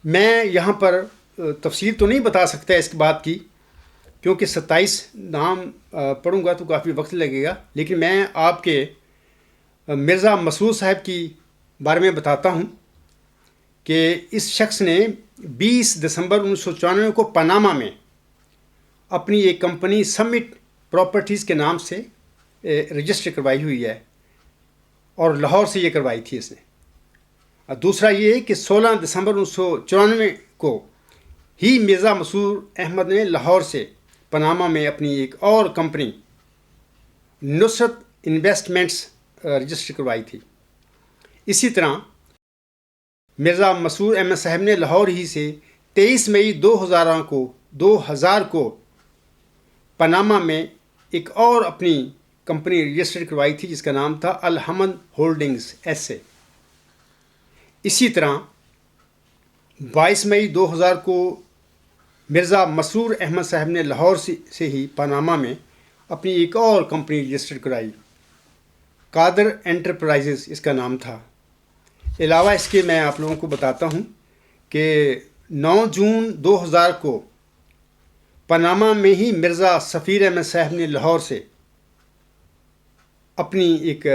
میں یہاں پر تفصیل تو نہیں بتا سکتا اس بات کی، کیونکہ 27 نام پڑھوں گا تو کافی وقت لگے گا، لیکن میں آپ کے مرزا مسرور صاحب کی بارے میں بتاتا ہوں کہ اس شخص نے 20 دسمبر 1994 کو پاناما میں اپنی ایک کمپنی سمٹ پراپرٹیز کے نام سے رجسٹر کروائی ہوئی ہے، اور لاہور سے یہ کروائی تھی اس نے۔ دوسرا یہ کہ 16 دسمبر 1994 کو ہی مرزا مسرور احمد نے لاہور سے پاناما میں اپنی ایک اور کمپنی نصرت انویسٹمنٹس رجسٹر کروائی تھی۔ اسی طرح مرزا مسرور احمد صاحب نے لاہور ہی سے 23 مئی 2000 کو پاناما میں ایک اور اپنی کمپنی رجسٹر کروائی تھی جس کا نام تھا الحمد ہولڈنگز ایس اے۔ اسی طرح 22 مئی 2000 کو مرزا مسرور احمد صاحب نے لاہور سے ہی پاناما میں اپنی ایک اور کمپنی رجسٹر کرائی، قادر انٹرپرائزز اس کا نام تھا۔ علاوہ اس کے میں آپ لوگوں کو بتاتا ہوں کہ 9 جون 2000 کو پاناما میں ہی مرزا سفیر احمد صاحب نے لاہور سے اپنی ایک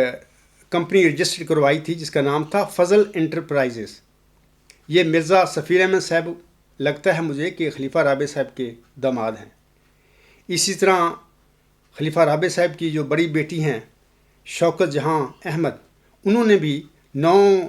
کمپنی رجسٹر کروائی تھی جس کا نام تھا فضل انٹرپرائزز۔ یہ مرزا سفیر احمد صاحب لگتا ہے مجھے کہ خلیفہ رابع صاحب کے داماد ہیں۔ اسی طرح خلیفہ رابع صاحب کی جو بڑی بیٹی ہیں شوکت جہاں احمد، انہوں نے بھی 9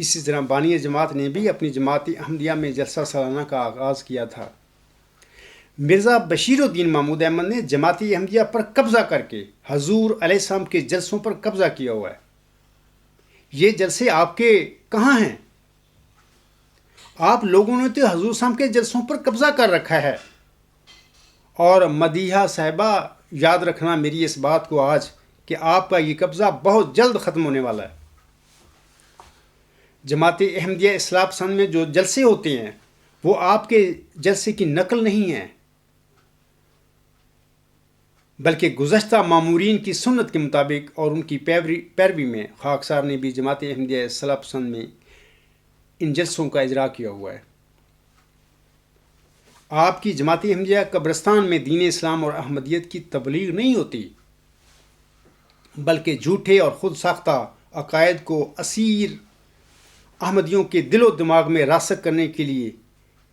اسی طرح بانی جماعت نے بھی اپنی جماعت احمدیہ میں جلسہ سالانہ کا آغاز کیا تھا۔ مرزا بشیر الدین محمود احمد نے جماعت احمدیہ پر قبضہ کر کے حضور علیہ السلام کے جلسوں پر قبضہ کیا ہوا ہے۔ یہ جلسے آپ کے کہاں ہیں؟ آپ لوگوں نے تو حضور صاحب کے جلسوں پر قبضہ کر رکھا ہے۔ اور مدیحہ صاحبہ، یاد رکھنا میری اس بات کو آج کہ آپ کا یہ قبضہ بہت جلد ختم ہونے والا ہے۔ جماعت احمدیہ اصلاح پسند میں جو جلسے ہوتے ہیں وہ آپ کے جلسے کی نقل نہیں ہیں، بلکہ گزشتہ مامورین کی سنت کے مطابق اور ان کی پیروی میں خاکسار نے بھی جماعت احمدیہ اصلاح پسند میں ان جلسوں کا اجرا کیا ہوا ہے۔ آپ کی جماعت احمدیہ قبرستان میں دین اسلام اور احمدیت کی تبلیغ نہیں ہوتی، بلکہ جھوٹے اور خود ساختہ عقائد کو اسیر احمدیوں کے دل و دماغ میں راسخ کرنے کے لیے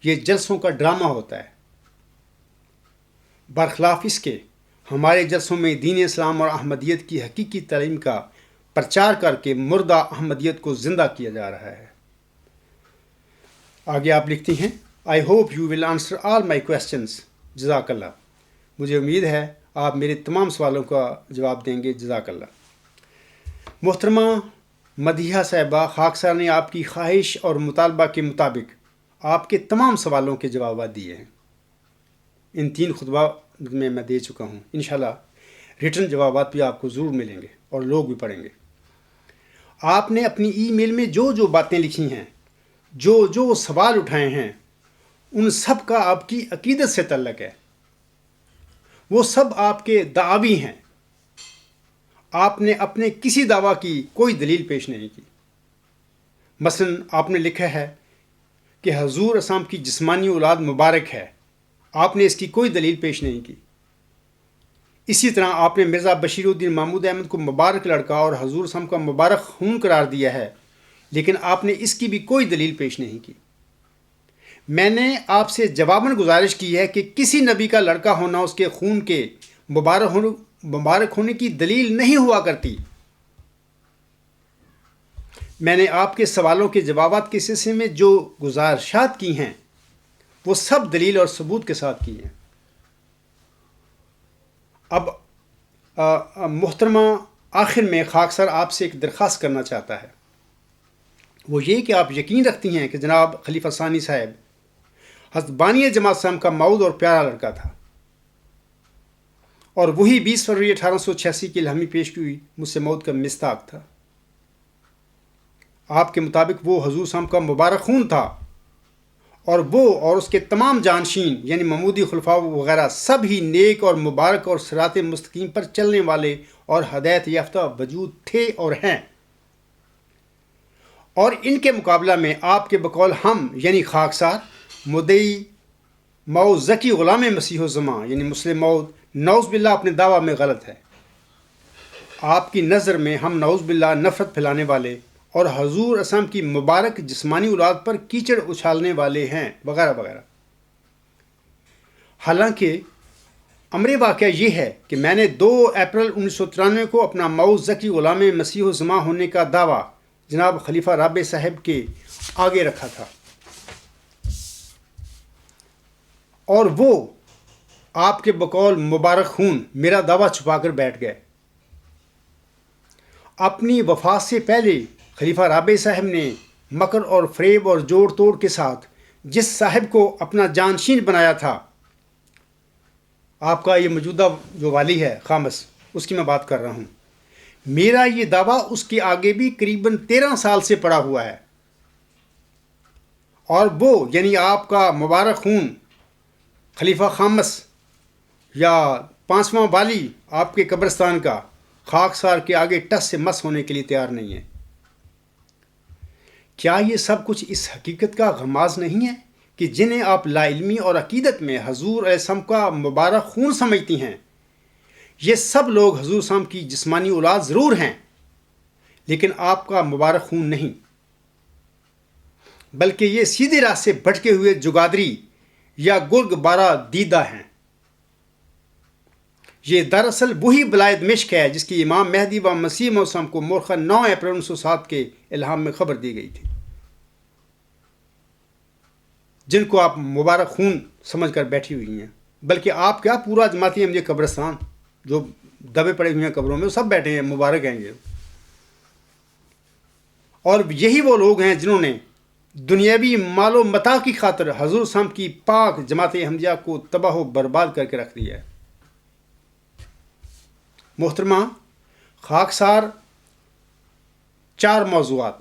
یہ جلسوں کا ڈرامہ ہوتا ہے۔ برخلاف اس کے ہمارے جلسوں میں دین اسلام اور احمدیت کی حقیقی تعلیم کا پرچار کر کے مردہ احمدیت کو زندہ کیا جا رہا ہے۔ آگے آپ لکھتی ہیں، I hope you will answer all my questions. جزاک اللہ۔ مجھے امید ہے آپ میرے تمام سوالوں کا جواب دیں گے، جزاک اللہ۔ محترمہ مدیحہ صاحبہ، خاکسار نے آپ کی خواہش اور مطالبہ کے مطابق آپ کے تمام سوالوں کے جوابات دیے ہیں۔ ان 3 خطبات میں دے چکا ہوں۔ انشاءاللہ ریٹن جوابات بھی آپ کو ضرور ملیں گے اور لوگ بھی پڑھیں گے۔ آپ نے اپنی ای میل میں جو باتیں لکھی ہیں، جو سوال اٹھائے ہیں، ان سب کا آپ کی عقیدت سے تعلق ہے۔ وہ سب آپ کے دعوی ہیں۔ آپ نے اپنے کسی دعویٰ کی کوئی دلیل پیش نہیں کی۔ مثلا آپ نے لکھا ہے کہ حضور اسلام کی جسمانی اولاد مبارک ہے۔ آپ نے اس کی کوئی دلیل پیش نہیں کی۔ اسی طرح آپ نے مرزا بشیر الدین محمود احمد کو مبارک لڑکا اور حضور اسلام کا مبارک خون قرار دیا ہے، لیکن آپ نے اس کی بھی کوئی دلیل پیش نہیں کی۔ میں نے آپ سے جواباً گزارش کی ہے کہ کسی نبی کا لڑکا ہونا اس کے خون کے مبارک ہونے کی دلیل نہیں ہوا کرتی۔ میں نے آپ کے سوالوں کے جوابات کے سلسلے میں جو گزارشات کی ہیں وہ سب دلیل اور ثبوت کے ساتھ کی ہیں۔ اب محترمہ آخر میں خاکسار آپ سے ایک درخواست کرنا چاہتا ہے، وہ یہ کہ آپ یقین رکھتی ہیں کہ جناب خلیفہ ثانی صاحب حضرت بانی جماعت صاحب کا مود اور پیارا لڑکا تھا، اور وہی 20 فروری 1886 کی الہامی پیش کی ہوئی مجھ سے موت کا مستاق تھا۔ آپ کے مطابق وہ حضور صاحب کا مبارک خون تھا، اور وہ اور اس کے تمام جانشین یعنی محمودی خلفاء وغیرہ سب ہی نیک اور مبارک اور صراط مستقیم پر چلنے والے اور ہدایت یافتہ وجود تھے اور ہیں۔ اور ان کے مقابلہ میں آپ کے بقول ہم یعنی خاکسار مدعی مئو ذکی غلام مسیح الزماں یعنی مسلم مود نعوذ باللہ اپنے دعویٰ میں غلط ہے۔ آپ کی نظر میں ہم نعوذ باللہ نفرت پھیلانے والے اور حضور اسلام کی مبارک جسمانی اولاد پر کیچڑ اچھالنے والے ہیں وغیرہ وغیرہ۔ حالانکہ امر واقعہ یہ ہے کہ میں نے 2 اپریل 1993 کو اپنا مئو ذکی غلام مسیح الزماں ہونے کا دعویٰ جناب خلیفہ رابع صاحب کے آگے رکھا تھا، اور وہ آپ کے بقول مبارک خون میرا دعویٰ چھپا کر بیٹھ گئے۔ اپنی وفات سے پہلے خلیفہ رابع صاحب نے مکر اور فریب اور جوڑ توڑ کے ساتھ جس صاحب کو اپنا جانشین بنایا تھا، آپ کا یہ موجودہ جو والی ہے خامس، اس کی میں بات کر رہا ہوں، میرا یہ دعویٰ اس کے آگے بھی قریباً 13 سال سے پڑا ہوا ہے، اور وہ یعنی آپ کا مبارک خون خلیفہ خامس یا 5واں والی آپ کے قبرستان کا خاکسار کے آگے ٹس سے مس ہونے کے لیے تیار نہیں ہے۔ کیا یہ سب کچھ اس حقیقت کا غماز نہیں ہے کہ جنہیں آپ لا علمی اور عقیدت میں حضور علیہ السلام کا مبارک خون سمجھتی ہیں، یہ سب لوگ حضور صاحب کی جسمانی اولاد ضرور ہیں، لیکن آپ کا مبارک خون نہیں، بلکہ یہ سیدھے راہ سے بھٹکے ہوئے جگادری یا گرگ بارہ دیدہ ہیں۔ یہ دراصل وہی بلائے دمشق ہے جس کی امام مہدی و مسیح موعود کو مورخہ 9 اپریل 1907 کے الہام میں خبر دی گئی تھی۔ جن کو آپ مبارک خون سمجھ کر بیٹھی ہوئی ہیں، بلکہ آپ کیا پورا جماعتی احمدیہ قبرستان جو دبے پڑے ہوئے ہیں قبروں میں، وہ سب بیٹھے ہیں، مبارک ہیں یہ. اور یہی وہ لوگ ہیں جنہوں نے دنیاوی مال و متاع کی خاطر حضور صلی اللہ علیہ وسلم کی پاک جماعت احمدیہ کو تباہ و برباد کر کے رکھ دیا ہے. محترمہ، خاکسار 4 موضوعات: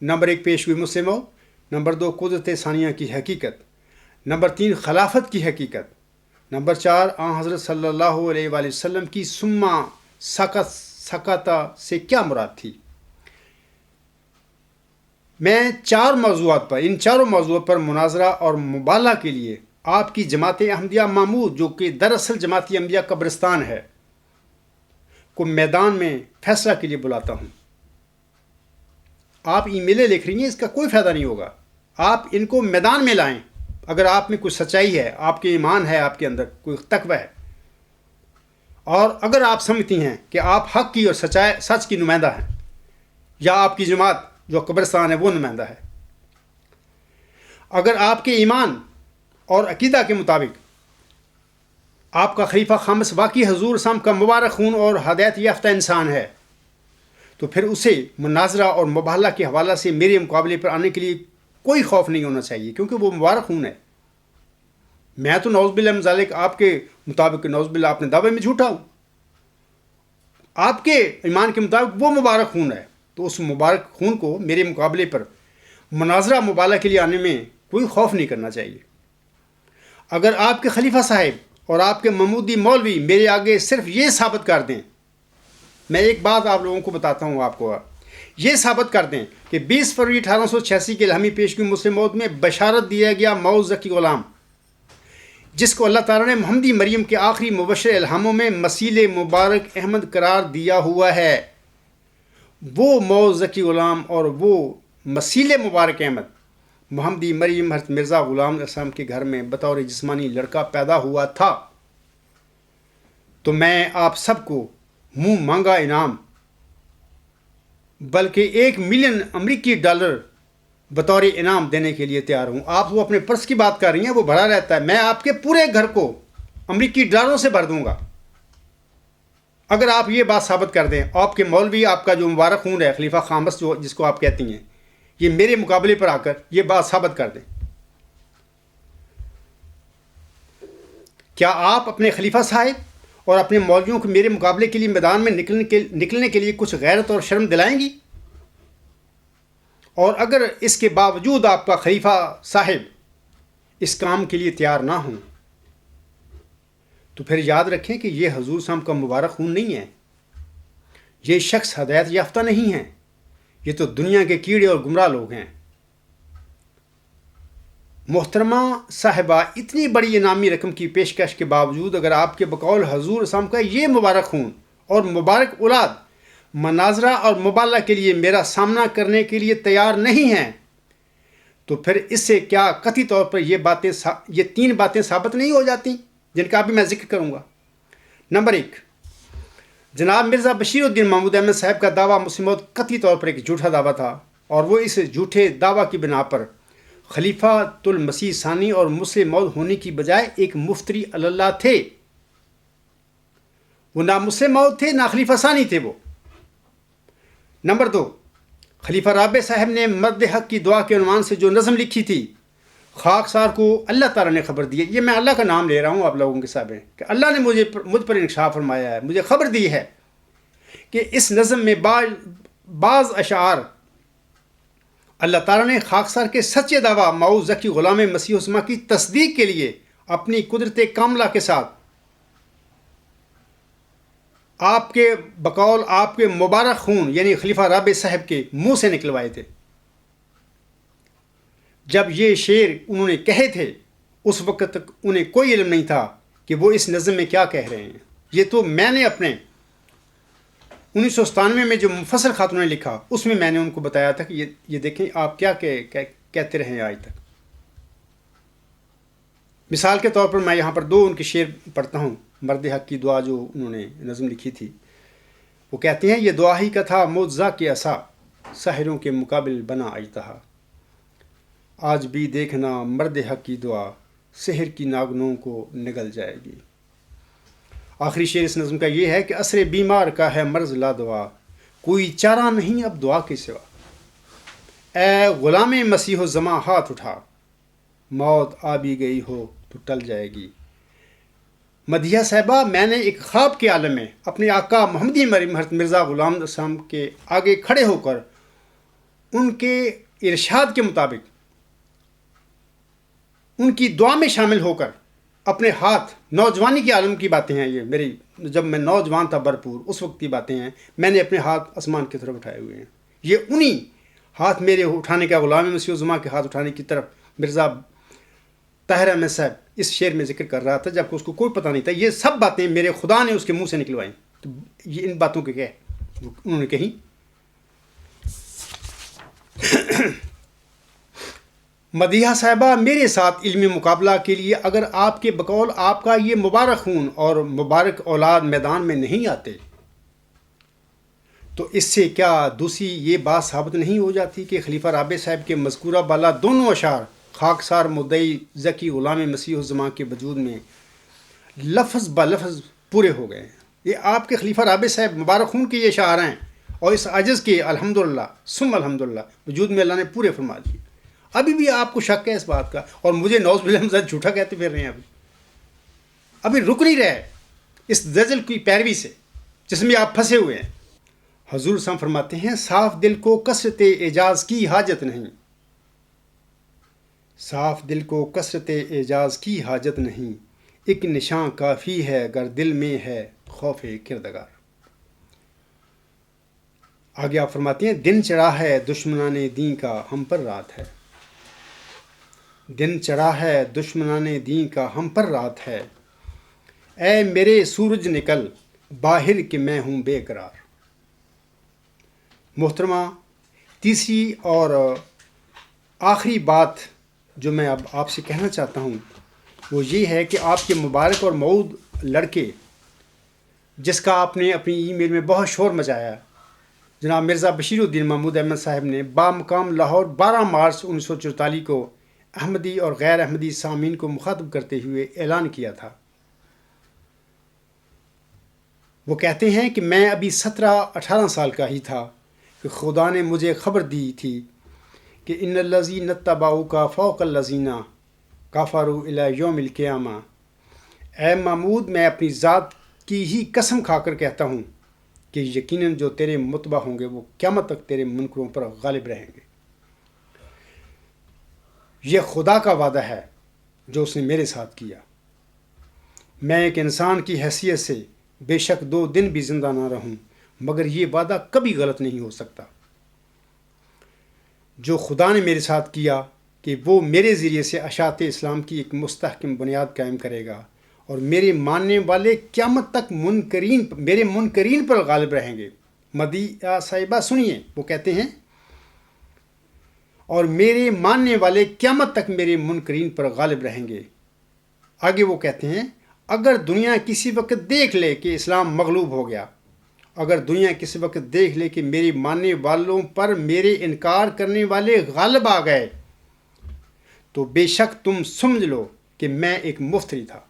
نمبر 1 پیش ہوئی مسلم ہو، نمبر 2 قدرت ثانیہ کی حقیقت، نمبر 3 خلافت کی حقیقت، نمبر 4 آن حضرت صلی اللہ علیہ وآلہ وسلم کی سما سکاتا سے کیا مراد تھی. میں 4 موضوعات پر، ان چاروں موضوعات پر مناظرہ اور مبالغہ کے لیے آپ کی جماعت احمدیہ معمود، جو کہ دراصل جماعت احمدیہ قبرستان ہے، کو میدان میں فیصلہ کے لیے بلاتا ہوں. آپ ای میلیں لکھ رہی ہیں، اس کا کوئی فائدہ نہیں ہوگا. آپ ان کو میدان میں لائیں. اگر آپ میں کوئی سچائی ہے، آپ کے ایمان ہے، آپ کے اندر کوئی تقوی ہے، اور اگر آپ سمجھتی ہیں کہ آپ حق کی اور سچ کی نمائندہ ہیں، یا آپ کی جماعت جو قبرستان ہے وہ نمائندہ ہے، اگر آپ کے ایمان اور عقیدہ کے مطابق آپ کا خلیفہ خامس واقعی حضور صلی اللہ علیہ وسلم کا مبارک خون اور ہدایت یافتہ انسان ہے، تو پھر اسے مناظرہ اور مباہلہ کے حوالہ سے میرے مقابلے پر آنے کے لیے کوئی خوف نہیں ہونا چاہیے، کیونکہ وہ مبارک خون ہے. میں تو نعوذ باللہ من ذالک آپ کے مطابق، نعوذ باللہ اپنے دعوے میں جھوٹا ہوں. آپ کے ایمان کے مطابق وہ مبارک خون ہے، تو اس مبارک خون کو میرے مقابلے پر مناظرہ مبالغہ کے لیے آنے میں کوئی خوف نہیں کرنا چاہیے. اگر آپ کے خلیفہ صاحب اور آپ کے محمودی مولوی میرے آگے صرف یہ ثابت کر دیں، میں ایک بات آپ لوگوں کو بتاتا ہوں، آپ کو یہ ثابت کر دیں کہ 20 فروری 1886 کے الہامی پیشگی مسلم موعود میں بشارت دیا گیا موعود ذکی غلام، جس کو اللہ تعالیٰ نے محمدی مریم کے آخری مبشر الہاموں میں مسیل مبارک احمد قرار دیا ہوا ہے، وہ موعود ذکی غلام اور وہ مسیل مبارک احمد محمدی مریم حضرت مرزا غلام علیہ السلام کے گھر میں بطور جسمانی لڑکا پیدا ہوا تھا. تو میں آپ سب کو منہ مانگا انعام، بلکہ $1 ملین امریکی بطور انعام دینے کے لیے تیار ہوں. آپ وہ اپنے پرس کی بات کر رہی ہیں، وہ بھرا رہتا ہے. میں آپ کے پورے گھر کو امریکی ڈالروں سے بھر دوں گا اگر آپ یہ بات ثابت کر دیں. آپ کے مولوی، آپ کا جو مبارک خون ہے خلیفہ خامس جس کو آپ کہتی ہیں، یہ میرے مقابلے پر آ کر یہ بات ثابت کر دیں. کیا آپ اپنے خلیفہ صاحب اور اپنے مولویوں کو میرے مقابلے کے لیے میدان میں نکلنے کے لیے کچھ غیرت اور شرم دلائیں گی؟ اور اگر اس کے باوجود آپ کا خلیفہ صاحب اس کام کے لیے تیار نہ ہوں، تو پھر یاد رکھیں کہ یہ حضور صلی اللہ علیہ وسلم کا مبارک خون نہیں ہے. یہ شخص ہدایت یافتہ نہیں ہے، یہ تو دنیا کے کیڑے اور گمراہ لوگ ہیں. محترمہ صاحبہ، اتنی بڑی انعامی رقم کی پیشکش کے باوجود اگر آپ کے بقول حضور صلی اللہ علیہ وسلم کا یہ مبارک خون اور مبارک اولاد مناظرہ اور مبالغہ کے لیے میرا سامنا کرنے کے لیے تیار نہیں ہیں، تو پھر اس سے کیا قطعی طور پر یہ 3 باتیں ثابت نہیں ہو جاتی جن کا بھی میں ذکر کروں گا. نمبر 1، جناب مرزا بشیر الدین محمود احمد صاحب کا دعویٰ مسلم موعود قطعی طور پر ایک جھوٹا دعویٰ تھا، اور وہ اس جھوٹے دعویٰ کی بنا پر خلیفۃ المسیح ثانی اور مسلم موعود ہونے کی بجائے ایک مفتری علی اللہ تھے. وہ نہ مسلم موعود تھے، نہ خلیفہ ثانی تھے وہ. نمبر 2، خلیفہ رابع صاحب نے مرد حق کی دعا کے عنوان سے جو نظم لکھی تھی، خاکسار کو اللہ تعالیٰ نے خبر دی ہے. یہ میں اللہ کا نام لے رہا ہوں آپ لوگوں کے سامنے کہ اللہ نے مجھ پر انکشاف فرمایا ہے، مجھے خبر دی ہے کہ اس نظم میں بعض اشعار اللہ تعالیٰ نے خاکسار کے سچے دعویٰ موعود ذکی غلام مسیح السماء کی تصدیق کے لیے اپنی قدرت کاملہ کے ساتھ آپ کے بقول آپ کے مبارک خون یعنی خلیفہ رابع صاحب کے منہ سے نکلوائے تھے. جب یہ شعر انہوں نے کہے تھے، اس وقت تک انہیں کوئی علم نہیں تھا کہ وہ اس نظم میں کیا کہہ رہے ہیں. یہ تو میں نے اپنے 1997 میں جو مفصل خاتون نے لکھا، اس میں میں نے ان کو بتایا تھا کہ یہ دیکھیں آپ کیا کہتے رہے ہیں آج تک. مثال کے طور پر میں یہاں پر 2 ان کے شعر پڑھتا ہوں. مرد حق کی دعا جو انہوں نے نظم لکھی تھی، وہ کہتے ہیں، یہ دعا ہی کا تھا معجزہ کے عصا، ساحروں کے مقابل بنا اجتہا. آج بھی دیکھنا مرد حق کی دعا سحر کی ناگنوں کو نگل جائے گی۔ آخری شعر اس نظم کا یہ ہے کہ عصر بیمار کا ہے مرض لا دوا، کوئی چارہ نہیں اب دعا کے سوا۔ اے غلام مسیح الزماں ہاتھ اٹھا، موت آ بھی گئی ہو تو ٹل جائے گی۔ مدیحہ صاحبہ، میں نے ایک خواب کے عالم میں اپنے آقا محمدی مرزا غلام اسلام کے آگے کھڑے ہو کر ان کے ارشاد کے مطابق ان کی دعا میں شامل ہو کر اپنے ہاتھ، نوجوانی کے عالم کی باتیں ہیں یہ، میری جب میں نوجوان تھا بھرپور، اس وقت کی باتیں ہیں، میں نے اپنے ہاتھ آسمان کی طرف اٹھائے ہوئے ہیں۔ یہ انہی ہاتھ میرے اٹھانے کا، غلام مسیح الزماں کے ہاتھ اٹھانے کی طرف مرزا طاہر احمد صاحب اس شعر میں ذکر کر رہا تھا، جبکہ اس کو کوئی پتہ نہیں تھا۔ یہ سب باتیں میرے خدا نے اس کے منہ سے نکلوائیں۔ تو یہ ان باتوں کے کیا انہوں نے کہیں۔ مدیحہ صاحبہ، میرے ساتھ علمی مقابلہ کے لیے اگر آپ کے بقول آپ کا یہ مبارک خون اور مبارک اولاد میدان میں نہیں آتے تو اس سے کیا دوسری یہ بات ثابت نہیں ہو جاتی کہ خلیفہ رابع صاحب کے مذکورہ بالا دونوں اشعار خاکسار مدعی ذکی غلام مسیح الزماں کے وجود میں لفظ بلفظ پورے ہو گئے ہیں۔ یہ آپ کے خلیفہ رابع صاحب مبارک خون کے یہ اشعار ہیں، اور اس عجز کے الحمدللہ ثم الحمدللہ وجود میں اللہ نے پورے فرما دیے۔ ابھی بھی آپ کو شک ہے اس بات کا، اور مجھے نوز باللہ جھوٹا کہتے پھر رہے ہیں۔ ابھی رک نہیں رہے اس زجل کی پیروی سے جس میں آپ پھنسے ہوئے ہیں۔ حضور صاحب فرماتے ہیں، صاف دل کو کثرت اعجاز کی حاجت نہیں، صاف دل کو کثرت اعجاز کی حاجت نہیں، ایک نشان کافی ہے گر دل میں ہے خوف کردگار۔ آگے آپ فرماتے ہیں، دن چڑھا ہے دشمنان دین کا ہم پر رات ہے، دن چڑھا ہے دشمنان دین کا ہم پر رات ہے، اے میرے سورج نکل باہر کہ میں ہوں بے قرار۔ محترمہ، تیسری اور آخری بات جو میں اب آپ سے کہنا چاہتا ہوں وہ یہ ہے کہ آپ کے مبارک اور مؤود لڑکے، جس کا آپ نے اپنی ای میل میں بہت شور مچایا، جناب مرزا بشیر الدین محمود احمد صاحب نے بامقام لاہور 12 مارچ 1944 کو احمدی اور غیر احمدی سامعین کو مخاطب کرتے ہوئے اعلان کیا تھا۔ وہ کہتے ہیں کہ میں ابھی 17-18 سال کا ہی تھا کہ خدا نے مجھے خبر دی تھی کہ ان الذین اتبعوک فوق الذین کفروا الی یوم القیامہ۔ اے محمود، میں اپنی ذات کی ہی قسم کھا کر کہتا ہوں کہ یقیناً جو تیرے متبع ہوں گے وہ قیامت تک تیرے منکروں پر غالب رہیں گے۔ یہ خدا کا وعدہ ہے جو اس نے میرے ساتھ کیا۔ میں ایک انسان کی حیثیت سے بے شک 2 دن بھی زندہ نہ رہوں، مگر یہ وعدہ کبھی غلط نہیں ہو سکتا۔ جو خدا نے میرے ساتھ کیا کہ وہ میرے ذریعے سے اشاعت اسلام کی ایک مستحکم بنیاد قائم کرے گا، اور میرے ماننے والے قیامت تک میرے منکرین پر غالب رہیں گے۔ مدیحہ صاحبہ سنیے، وہ کہتے ہیں، اور میرے ماننے والے قیامت تک میرے منکرین پر غالب رہیں گے۔ آگے وہ کہتے ہیں، اگر دنیا کسی وقت دیکھ لے کہ اسلام مغلوب ہو گیا، اگر دنیا کسی وقت دیکھ لے کہ میرے ماننے والوں پر میرے انکار کرنے والے غالب آ گئے، تو بے شک تم سمجھ لو کہ میں ایک مفتری تھا۔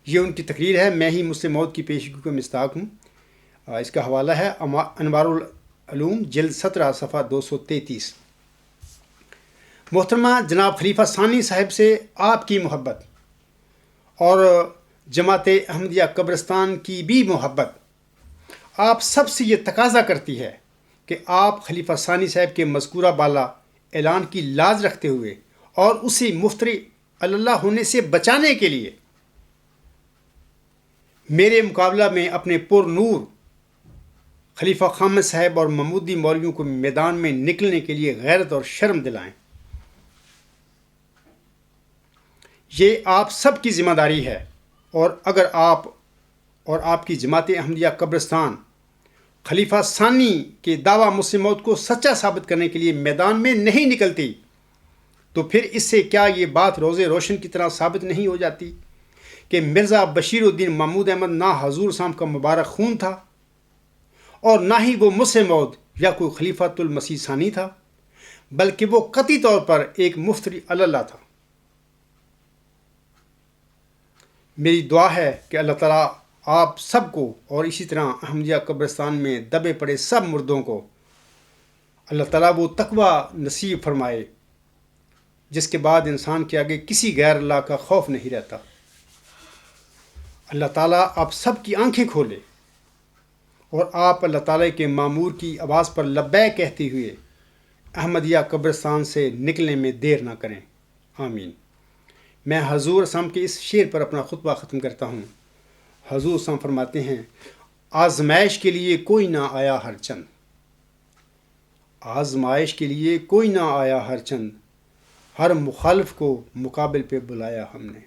یہ ان کی تقریر ہے، میں ہی مسلم موعود کی پیشگی کا مصداق ہوں۔ اس کا حوالہ ہے انوار العلوم جلد 17 صفحہ 233۔ محترمہ، جناب خلیفہ ثانی صاحب سے آپ کی محبت اور جماعت احمدیہ قبرستان کی بھی محبت آپ سب سے یہ تقاضا کرتی ہے کہ آپ خلیفہ ثانی صاحب کے مذکورہ بالا اعلان کی لاز رکھتے ہوئے اور اسے مفتری اللہ ہونے سے بچانے کے لیے میرے مقابلہ میں اپنے پر نور خلیفہ خامد صاحب اور محمودی مولویوں کو میدان میں نکلنے کے لیے غیرت اور شرم دلائیں۔ یہ آپ سب کی ذمہ داری ہے، اور اگر آپ اور آپ کی جماعت احمدیہ قبرستان خلیفہ ثانی کے دعویٰ مسلم موعود کو سچا ثابت کرنے کے لیے میدان میں نہیں نکلتی تو پھر اس سے کیا یہ بات روز روشن کی طرح ثابت نہیں ہو جاتی کہ مرزا بشیر الدین محمود احمد نہ حضور صاحب کا مبارک خون تھا اور نہ ہی وہ مسلم موعود یا کوئی خلیفۃ المسیح ثانی تھا، بلکہ وہ قطعی طور پر ایک مفتری اللہ تھا۔ میری دعا ہے کہ اللہ تعالیٰ آپ سب کو اور اسی طرح احمدیہ قبرستان میں دبے پڑے سب مردوں کو اللہ تعالیٰ وہ تقوی نصیب فرمائے جس کے بعد انسان کے آگے کسی غیر اللہ کا خوف نہیں رہتا۔ اللہ تعالیٰ آپ سب کی آنکھیں کھولے اور آپ اللہ تعالیٰ کے مامور کی آواز پر لبیک کہتے ہوئے احمدیہ قبرستان سے نکلنے میں دیر نہ کریں۔ آمین۔ میں حضور صلی اللہ علیہ وسلم کے اس شعر پر اپنا خطبہ ختم کرتا ہوں۔ حضور صلی اللہ علیہ وسلم فرماتے ہیں، آزمائش کے لیے کوئی نہ آیا ہر چند، آزمائش کے لیے کوئی نہ آیا ہر چند، ہر مخالف کو مقابل پہ بلایا ہم نے۔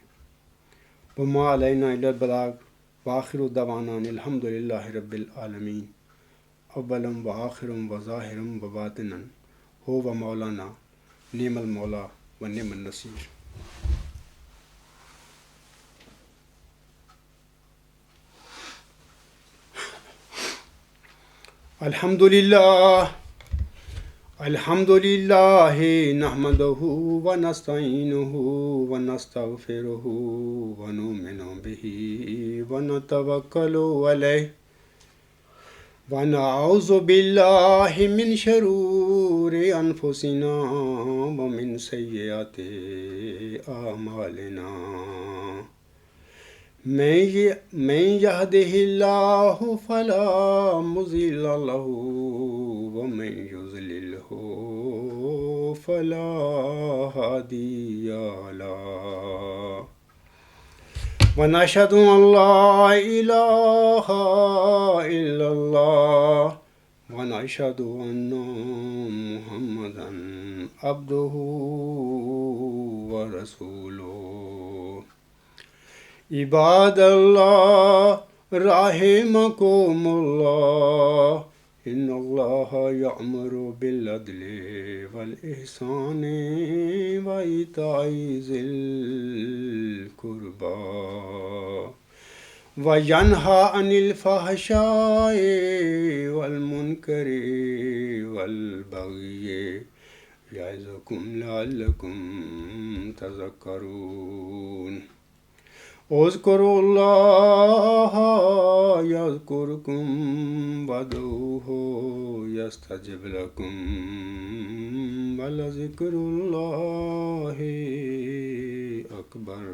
وما علینا الا البلاغ وآخر دعوانا ان الحمد للہ رب العالمین۔ اولم وآخرم وظاہرم وباطنا ہو و مولانا نعم المولا و نعم النصیر۔ الحمد للہ نحمده ونستعینه ونستغفره ونؤمن به ونتوکل علیہ ونعوذ باللہ من شرور انفسنا ومن سیئات اعمالنا من يهده الله فلا مضل له ومن يضلله فلا هادي له ونشهد أن لا إله إلا الله ونشهد أن محمدا عبده ورسوله۔ عباد اللہ رحمکم اللہ ان اللہ یأمر بالعدل والإحسان وإیتاء ذی القربى وینہی عن الفحشاء والمنکر والبغی یعظکم لعلکم تذکرون۔ اذکروا اللہ یذکرکم وادعوہ یستجب لکم ولذکر اللہ اکبر۔